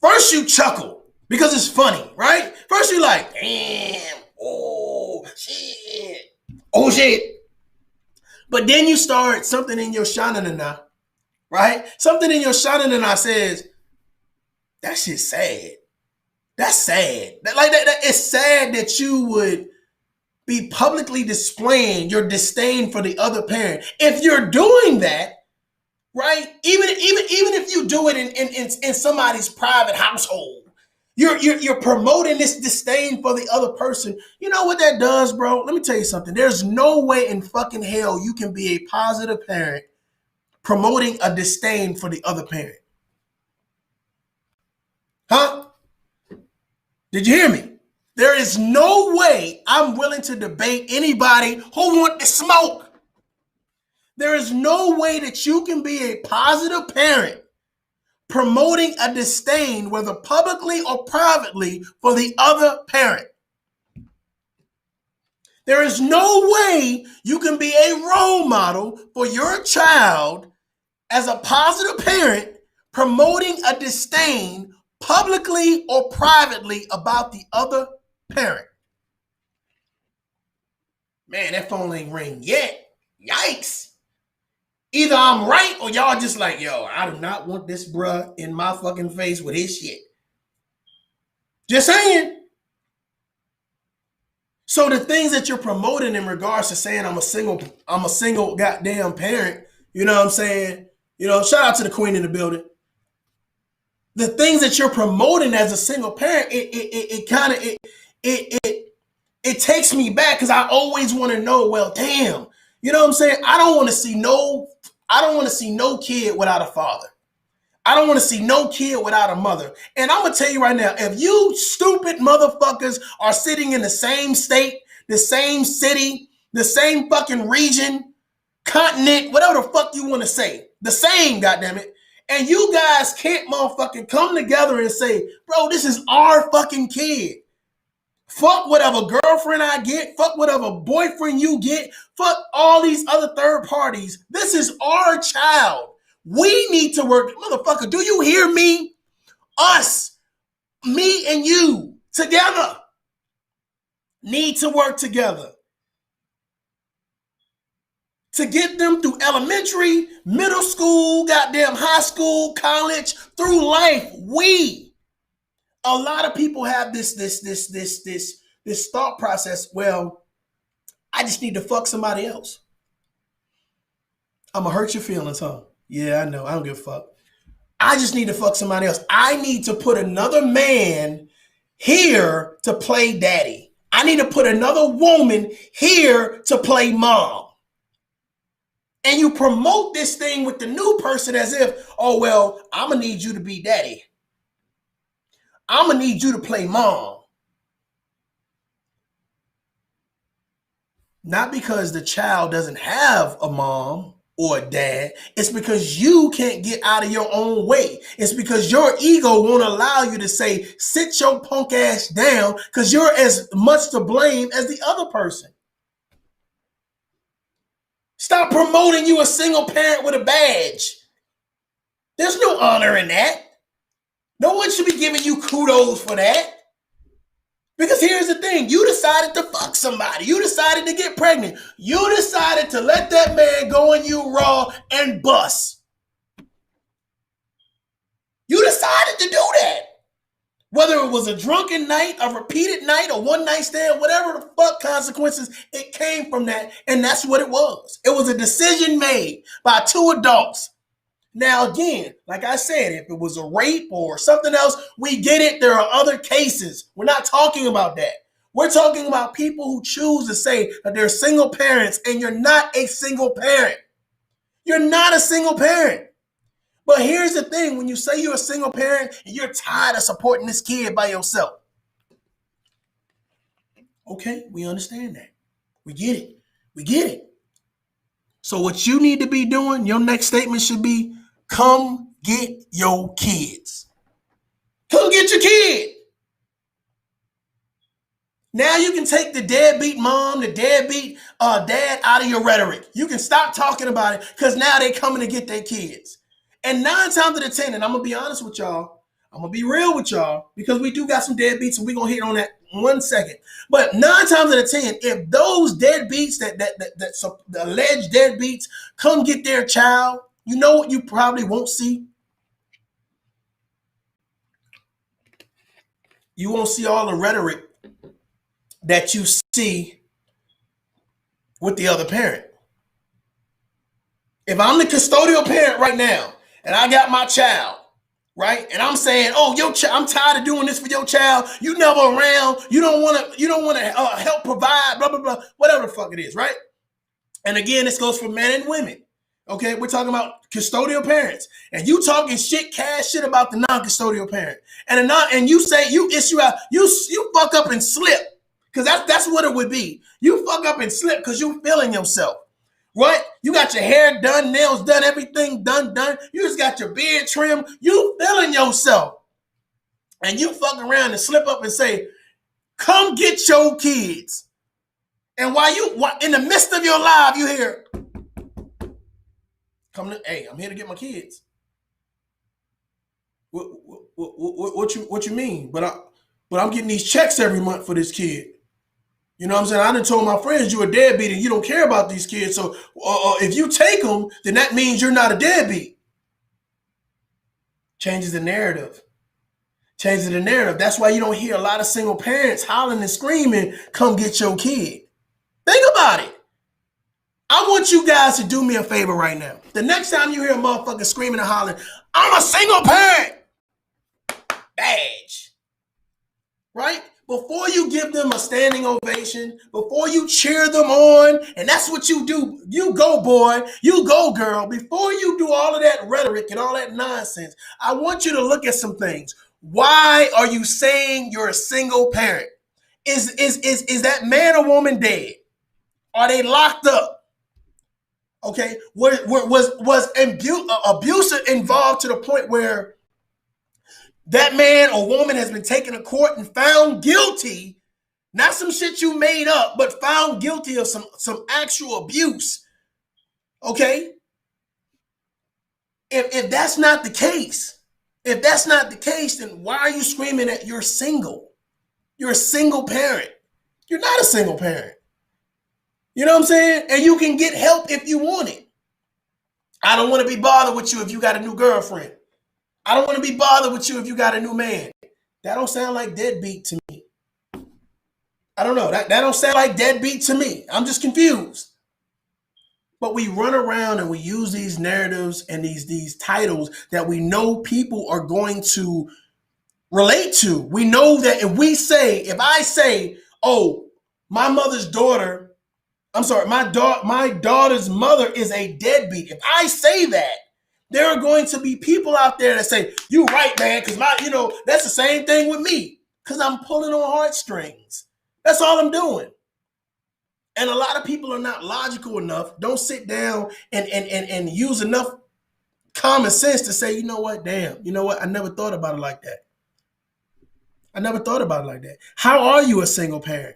first you chuckle because it's funny, right? First you like, damn, oh shit, oh shit. But then you start something in your shanana, right? Something in your shanana says, that shit's sad. That's sad. It's sad that you would be publicly displaying your disdain for the other parent. If you're doing that, right? Even if you do it in somebody's private household, you're promoting this disdain for the other person. You know what that does, bro? Let me tell you something. There's no way in fucking hell you can be a positive parent promoting a disdain for the other parent. Huh? Did you hear me? There is no way I'm willing to debate anybody who want to smoke. There is no way that you can be a positive parent promoting a disdain, whether publicly or privately, for the other parent. There is no way you can be a role model for your child as a positive parent promoting a disdain publicly or privately about the other parent. Man, that phone ain't ring yet. Yikes. Either I'm right or y'all just like, yo, I do not want this bruh in my fucking face with his shit. Just saying. So the things that you're promoting in regards to saying I'm a single goddamn parent, you know what I'm saying? You know, shout out to the queen in the building. The things that you're promoting as a single parent, it takes me back because I always want to know, well, damn, you know what I'm saying? I don't want to see no kid without a father. I don't want to see no kid without a mother. And I'm going to tell you right now, if you stupid motherfuckers are sitting in the same state, the same city, the same fucking region, continent, whatever the fuck you want to say, the same, goddammit, and you guys can't motherfucking come together and say, bro, this is our fucking kid. Fuck whatever girlfriend I get. Fuck whatever boyfriend you get. Fuck all these other third parties. This is our child. We need to work. Motherfucker, do you hear me? Us, me and you, together, need to work together to get them through elementary, middle school, goddamn high school, college, through life. A lot of people have this thought process. Well, I just need to fuck somebody else. I'm gonna hurt your feelings, huh? Yeah, I know. I don't give a fuck. I just need to fuck somebody else. I need to put another man here to play daddy. I need to put another woman here to play mom. And you promote this thing with the new person as if, oh, well, I'm gonna need you to be daddy. I'm gonna need you to play mom. Not because the child doesn't have a mom or a dad. It's because you can't get out of your own way. It's because your ego won't allow you to say, sit your punk ass down, because you're as much to blame as the other person. Stop promoting you a single parent with a badge. There's no honor in that. No one should be giving you kudos for that. Because here's the thing. You decided to fuck somebody. You decided to get pregnant. You decided to let that man go in you raw and bust. You decided to do that. Whether it was a drunken night, a repeated night, a one night stand, whatever the fuck consequences, it came from that. And that's what it was. It was a decision made by two adults. Now, again, like I said, if it was a rape or something else, we get it. There are other cases. We're not talking about that. We're talking about people who choose to say that they're single parents, and you're not a single parent. You're not a single parent. But here's the thing. When you say you're a single parent and you're tired of supporting this kid by yourself. Okay, we understand that. We get it. We get it. So what you need to be doing, your next statement should be, come get your kids. Come get your kid. Now you can take the deadbeat mom, the deadbeat dad out of your rhetoric. You can stop talking about it because now they coming to get their kids. And 9 times out of 10, and I'm going to be honest with y'all, I'm going to be real with y'all because we do got some deadbeats and we're going to hit on that in 1 second. But 9 times out of 10, if those deadbeats, so the alleged deadbeats, come get their child, you know what you probably won't see? You won't see all the rhetoric that you see with the other parent. If I'm the custodial parent right now and I got my child, right, and I'm saying, oh, I'm tired of doing this for your child. You never around. You don't want to help provide, blah blah blah, whatever the fuck it is, right? And again, this goes for men and women. Okay, we're talking about custodial parents, and you talking cash shit about the non-custodial parent, and you say you issue out, you fuck up and slip, because that's what it would be. You fuck up and slip because you feeling yourself. Right? You got your hair done, nails done, everything done. You just got your beard trimmed. You feeling yourself. And you fuck around and slip up and say, come get your kids. And while in the midst of your life, you hear, hey, I'm here to get my kids. What you mean? But I'm getting these checks every month for this kid. You know what I'm saying? I done told my friends you're a deadbeat and you don't care about these kids. So if you take them, then that means you're not a deadbeat. Changes the narrative. Changes the narrative. That's why you don't hear a lot of single parents hollering and screaming, come get your kid. Think about it. I want you guys to do me a favor right now. The next time you hear a motherfucker screaming and hollering, I'm a single parent. Badge. Right? Before you give them a standing ovation, before you cheer them on, and that's what you do. You go, boy. You go, girl. Before you do all of that rhetoric and all that nonsense, I want you to look at some things. Why are you saying you're a single parent? Is that man or woman dead? Are they locked up? Okay. Was abuse involved to the point where that man or woman has been taken to court and found guilty, not some shit you made up, but found guilty of some actual abuse. Okay? If that's not the case, then why are you screaming that you're single? You're a single parent. You're not a single parent. You know what I'm saying? And you can get help if you want it. I don't want to be bothered with you if you got a new girlfriend. I don't want to be bothered with you if you got a new man. That don't sound like deadbeat to me. I don't know. That don't sound like deadbeat to me. I'm just confused. But we run around and we use these narratives and these titles that we know people are going to relate to. We know that if I say, oh, my daughter's mother is a deadbeat. If I say that, there are going to be people out there that say, you right, man, because that's the same thing with me. Because I'm pulling on heartstrings. That's all I'm doing. And a lot of people are not logical enough, don't sit down and use enough common sense to say, you know what, damn, you know what, I never thought about it like that. How are you a single parent?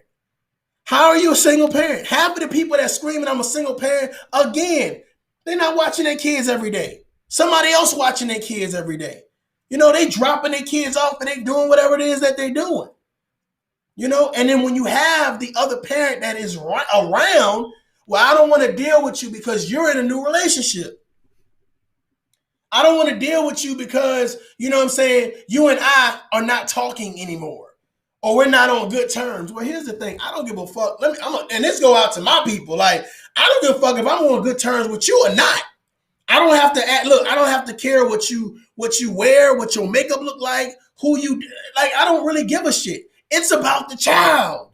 How are you a single parent? Half of the people that screaming I'm a single parent, again, they're not watching their kids every day. Somebody else watching their kids every day. They dropping their kids off and they doing whatever it is that they're doing. And then when you have the other parent that is around, well, I don't want to deal with you because you're in a new relationship. I don't want to deal with you because, you know what I'm saying, you and I are not talking anymore. Or we're not on good terms. Well, here's the thing. I don't give a fuck. And this go out to my people. Like, I don't give a fuck if I'm on good terms with you or not. I don't have to I don't have to care what you wear, what your makeup look like, who you like. I don't really give a shit. It's about the child.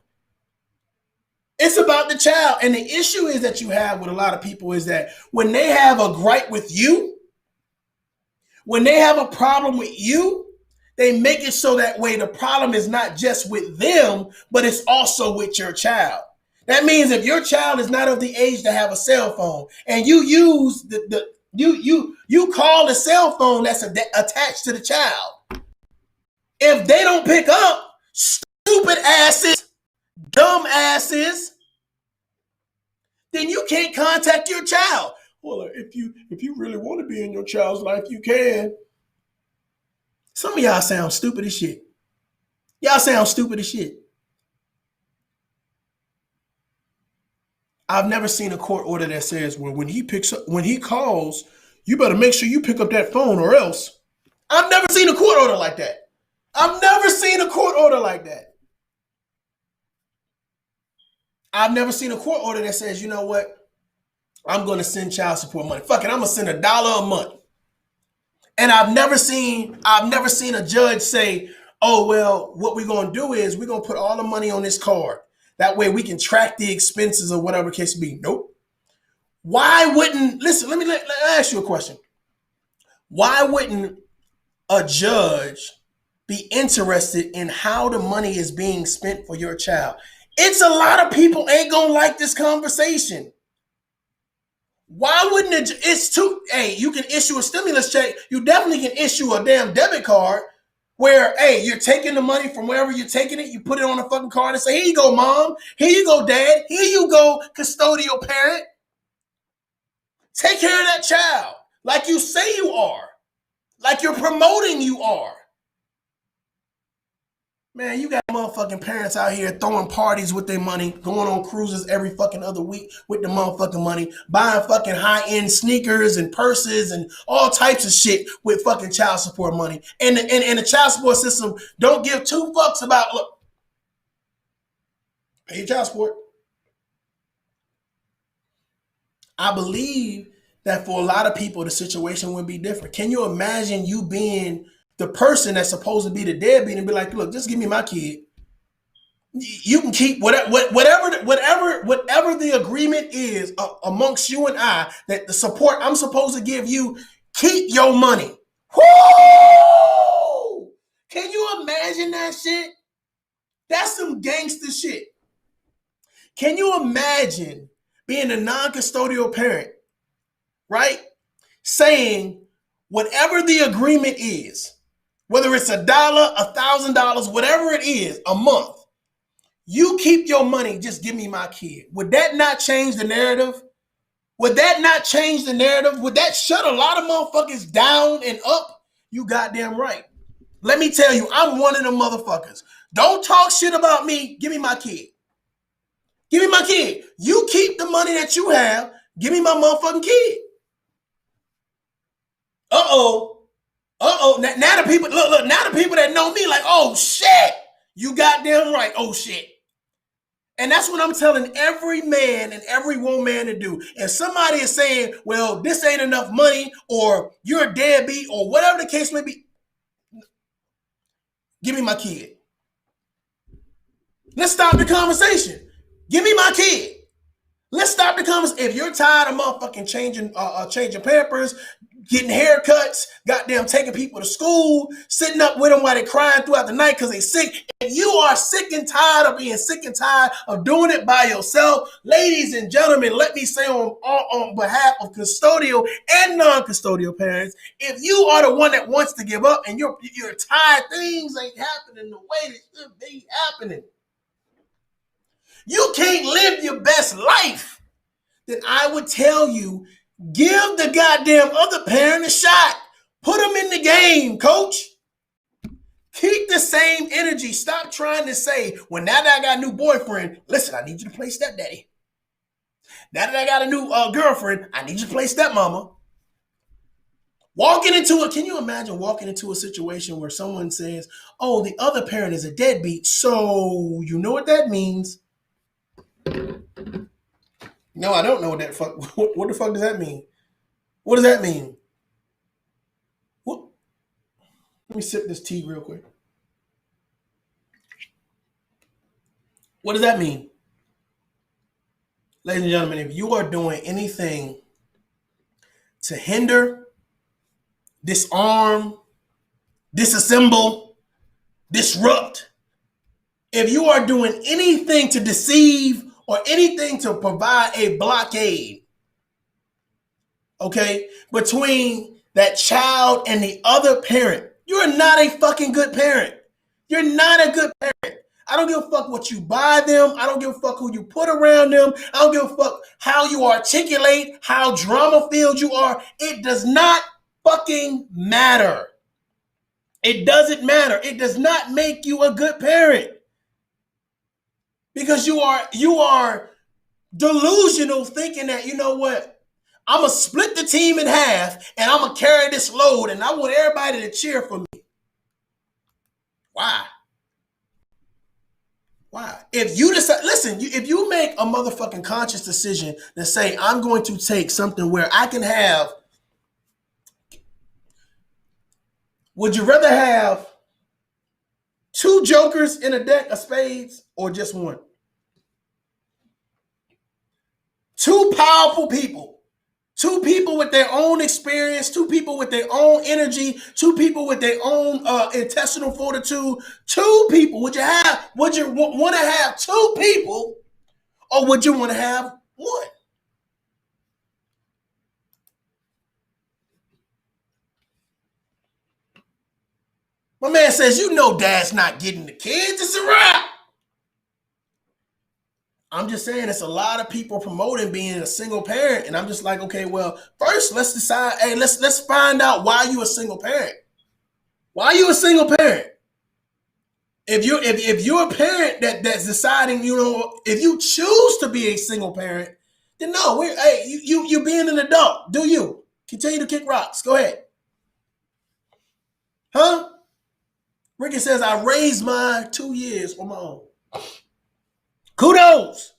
It's about the child. And the issue is that you have with a lot of people is that when they have a gripe with you, when they have a problem with you, they make it so that way the problem is not just with them, but it's also with your child. That means if your child is not of the age to have a cell phone and you use you call the cell phone that's attached to the child. If they don't pick up, stupid asses, dumb asses, then you can't contact your child. Well, if you really want to be in your child's life, you can. Some of y'all sound stupid as shit. Y'all sound stupid as shit. I've never seen a court order that says, well, when he calls, you better make sure you pick up that phone or else. I've never seen a court order like that. I've never seen a court order like that. I've never seen a court order that says, you know what? I'm going to send child support money. Fuck it, I'm going to send $1 a month. And I've never seen a judge say, oh, well, what we're going to do is we're going to put all the money on this card. That way we can track the expenses or whatever case be. Nope. Why wouldn't, listen, let me ask you a question. Why wouldn't a judge be interested in how the money is being spent for your child? It's a lot of people ain't going to like this conversation. Why wouldn't it? It's too, hey, you can issue a stimulus check. You definitely can issue a damn debit card where, hey, you're taking the money from wherever you're taking it. You put it on a fucking card and say, here you go, mom. Here you go, dad. Here you go, custodial parent. Take care of that child like you say you are. Like you're promoting you are. Man, you got motherfucking parents out here throwing parties with their money, going on cruises every fucking other week with the motherfucking money, buying fucking high-end sneakers and purses and all types of shit with fucking child support money. And the child support system don't give two fucks about, look, pay your child support. I believe that for a lot of people, the situation would be different. Can you imagine you being the person that's supposed to be the deadbeat and be like, look, just give me my kid. You can keep whatever the agreement is amongst you and I, that the support I'm supposed to give you, keep your money. Woo! Can you imagine that shit? That's some gangster shit. Can you imagine being a non-custodial parent, right? Saying whatever the agreement is, whether it's $1, $1,000, whatever it is, a month, you keep your money, just give me my kid. Would that not change the narrative? Would that not change the narrative? Would that shut a lot of motherfuckers down and up? You goddamn right. Let me tell you, I'm one of them motherfuckers. Don't talk shit about me. Give me my kid. Give me my kid. You keep the money that you have. Give me my motherfucking kid. Uh-oh. Now the people, look, now the people that know me like, oh shit, you goddamn right, oh shit. And that's what I'm telling every man and every woman to do. If somebody is saying, well, this ain't enough money, or you're a deadbeat, or whatever the case may be, give me my kid. Let's stop the conversation. Give me my kid. Let's stop the conversation. If you're tired of motherfucking changing Pampers, getting haircuts, goddamn taking people to school, sitting up with them while they're crying throughout the night because they're sick. If you are sick and tired of being sick and tired of doing it by yourself, ladies and gentlemen, let me say on behalf of custodial and non-custodial parents, if you are the one that wants to give up and you're tired, things ain't happening the way they should be happening, you can't live your best life, then I would tell you, give the goddamn other parent a shot. Put them in the game, coach. Keep the same energy. Stop trying to say, well, now that I got a new boyfriend, listen, I need you to play stepdaddy. Now that I got a new girlfriend, I need you to play stepmama. Can you imagine walking into a situation where someone says, oh, the other parent is a deadbeat, so you know what that means? No, I don't know what that fuck. What the fuck does that mean? What does that mean? What? Let me sip this tea real quick. What does that mean? Ladies and gentlemen, if you are doing anything to hinder, disarm, disassemble, disrupt, if you are doing anything to deceive or anything to provide a blockade, okay, between that child and the other parent, you're not a fucking good parent. You're not a good parent. I don't give a fuck what you buy them. I don't give a fuck who you put around them. I don't give a fuck how you articulate, how drama-filled you are. It does not fucking matter. It doesn't matter. It does not make you a good parent. Because you are delusional thinking that, you know what, I'm going to split the team in half and I'm going to carry this load and I want everybody to cheer for me. Why? Why? If you decide, listen, if you make a motherfucking conscious decision to say, I'm going to take something where I can have, would you rather have 2 jokers in a deck of spades or just one? 2 powerful people. 2 people with their own experience, 2 people with their own energy, 2 people with their own intestinal fortitude. 2 people. Would you want to have 2 people, or would you want to have one? My man says, you know, dad's not getting the kids. It's a wrap. I'm just saying, it's a lot of people promoting being a single parent, and I'm just like, okay, well, first let's decide. Hey, let's find out why you a single parent. Why are you a single parent? If you're a parent that's deciding, you know, if you choose to be a single parent, then no, you being an adult. Do you continue to kick rocks? Go ahead, huh? Ricky says I raised mine 2 years on my own. Kudos.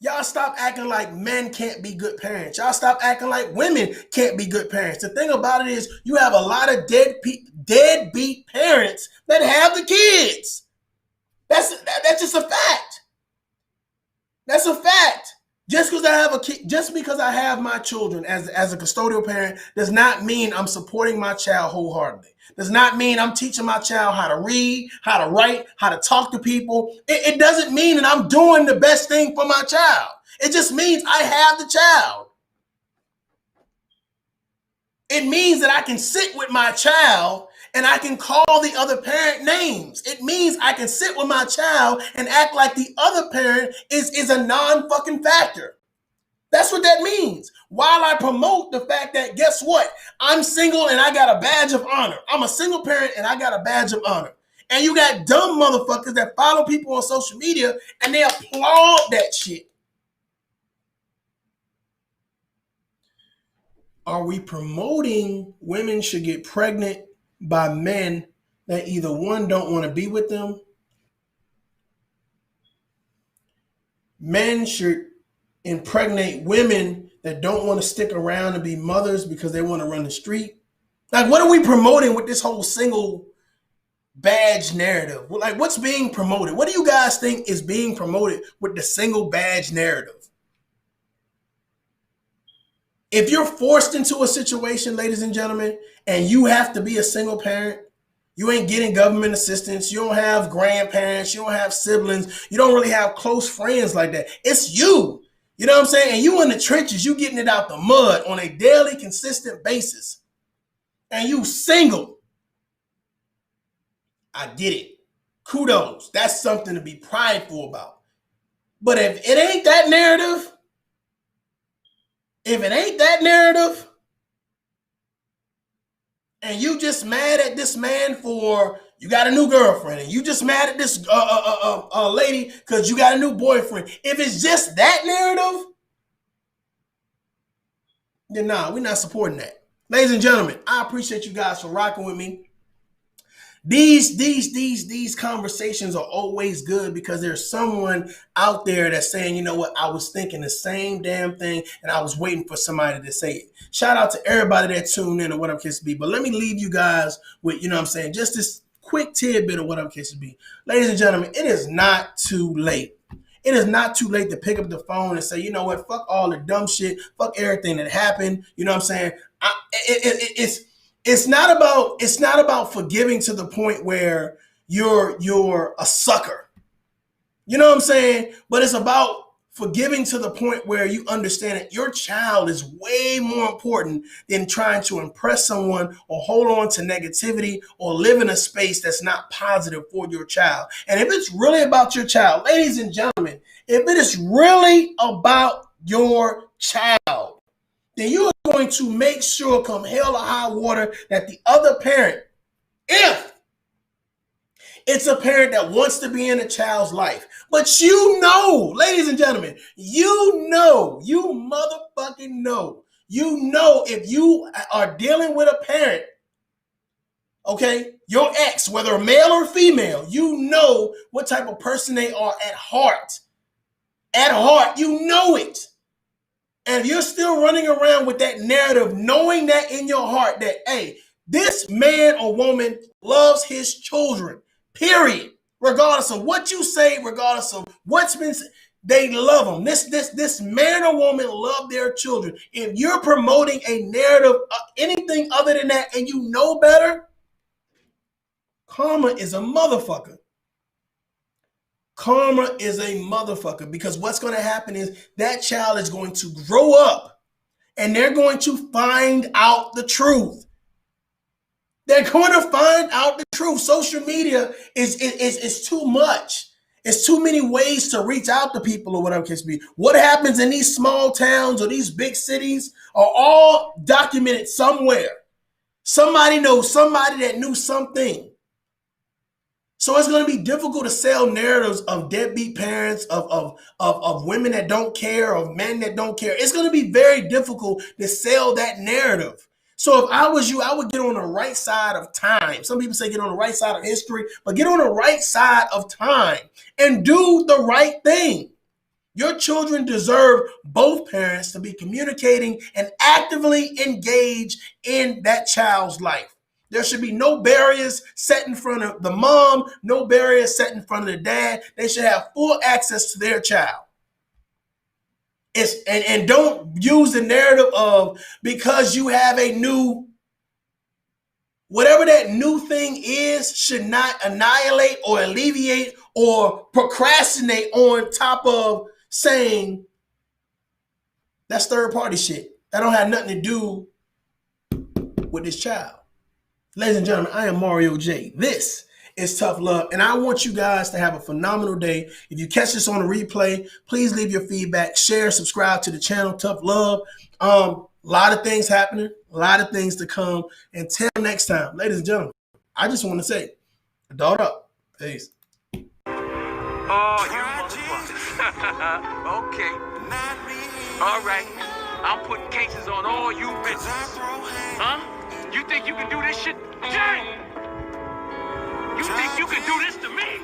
Y'all stop acting like men can't be good parents. Y'all stop acting like women can't be good parents. The thing about it is you have a lot of deadbeat parents that have the kids. That's just a fact. That's a fact. Just because I have a kid, just because I have my children as a custodial parent does not mean I'm supporting my child wholeheartedly. Does not mean I'm teaching my child how to read, how to write, how to talk to people. It doesn't mean that I'm doing the best thing for my child. It just means I have the child. It means that I can sit with my child and I can call the other parent names. It means I can sit with my child and act like the other parent is a non-fucking factor. That's what that means. While I promote the fact that, guess what? I'm single and I got a badge of honor. I'm a single parent and I got a badge of honor. And you got dumb motherfuckers that follow people on social media and they applaud that shit. Are we promoting women should get pregnant by men that either one, don't want to be with them? Men should impregnate women that don't want to stick around and be mothers because they want to run the street? Like, what are we promoting with this whole single badge narrative? Like, what's being promoted? What do you guys think is being promoted with the single badge narrative? If you're forced into a situation, ladies and gentlemen, and you have to be a single parent, you ain't getting government assistance, you don't have grandparents, you don't have siblings, you don't really have close friends like that. It's you. You know what I'm saying? And you in the trenches, you getting it out the mud on a daily, consistent basis. And you single. I get it. Kudos. That's something to be prideful about. But if it ain't that narrative, and you just mad at this man for you got a new girlfriend, and you just mad at this lady because you got a new boyfriend. If it's just that narrative, then nah, we're not supporting that. Ladies and gentlemen, I appreciate you guys for rocking with me. These conversations are always good because there's someone out there that's saying, you know what, I was thinking the same damn thing and I was waiting for somebody to say it. Shout out to everybody that tuned in or whatever case it be. But let me leave you guys with, you know what I'm saying, just this quick tidbit of whatever case it be. Ladies and gentlemen, it is not too late. It is not too late to pick up the phone and say, you know what, fuck all the dumb shit, fuck everything that happened. You know what I'm saying? It's not about forgiving to the point where you're a sucker. You know what I'm saying? But it's about forgiving to the point where you understand that your child is way more important than trying to impress someone or hold on to negativity or live in a space that's not positive for your child. And if it's really about your child, ladies and gentlemen, if it is really about your child, then you are going to make sure, come hell or high water, that the other parent, if it's a parent that wants to be in a child's life, but you know, ladies and gentlemen, you motherfucking know, if you are dealing with a parent, okay, your ex, whether male or female, you know what type of person they are at heart. At heart, you know it. And if you're still running around with that narrative, knowing that in your heart that, hey, this man or woman loves his children, period. Regardless of what you say, regardless of what's been said, they love them. This man or woman love their children. If you're promoting a narrative, anything other than that, and you know better, karma is a motherfucker. Karma is a motherfucker, because what's going to happen is that child is going to grow up and they're going to find out the truth. They're going to find out the truth. Social media is too much. It's too many ways to reach out to people or whatever it can be. What happens in these small towns or these big cities are all documented somewhere. Somebody knows somebody that knew something. So it's going to be difficult to sell narratives of deadbeat parents, of women that don't care, of men that don't care. It's going to be very difficult to sell that narrative. So if I was you, I would get on the right side of time. Some people say get on the right side of history, but get on the right side of time and do the right thing. Your children deserve both parents to be communicating and actively engaged in that child's life. There should be no barriers set in front of the mom, no barriers set in front of the dad. They should have full access to their child. And don't use the narrative of, because you have a new, whatever that new thing is, should not annihilate or alleviate or procrastinate on top of saying that's third party shit. That don't have nothing to do with this child. Ladies and gentlemen, I am Mario J. This is Tough Love, and I want you guys to have a phenomenal day. If you catch this on a replay, please leave your feedback, share, subscribe to the channel, Tough Love. A lot of things happening, a lot of things to come. Until next time, ladies and gentlemen, I just want to say, adult up. Peace. Oh, you motherfuckers. Okay. All right. I'm putting cases on all you bitches. Huh? You think you can do this shit? Dang! You think you can do this to me?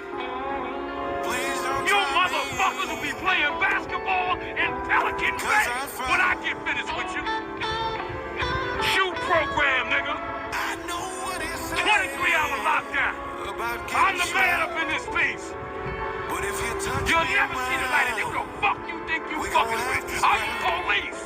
You motherfuckers will be playing basketball in Pelican Bay when I get finished with you. Shoot program, nigga. 23-hour lockdown. I'm the man up in this piece. You'll never see the light of you. Who the fuck you think you fucking with? I'm the police.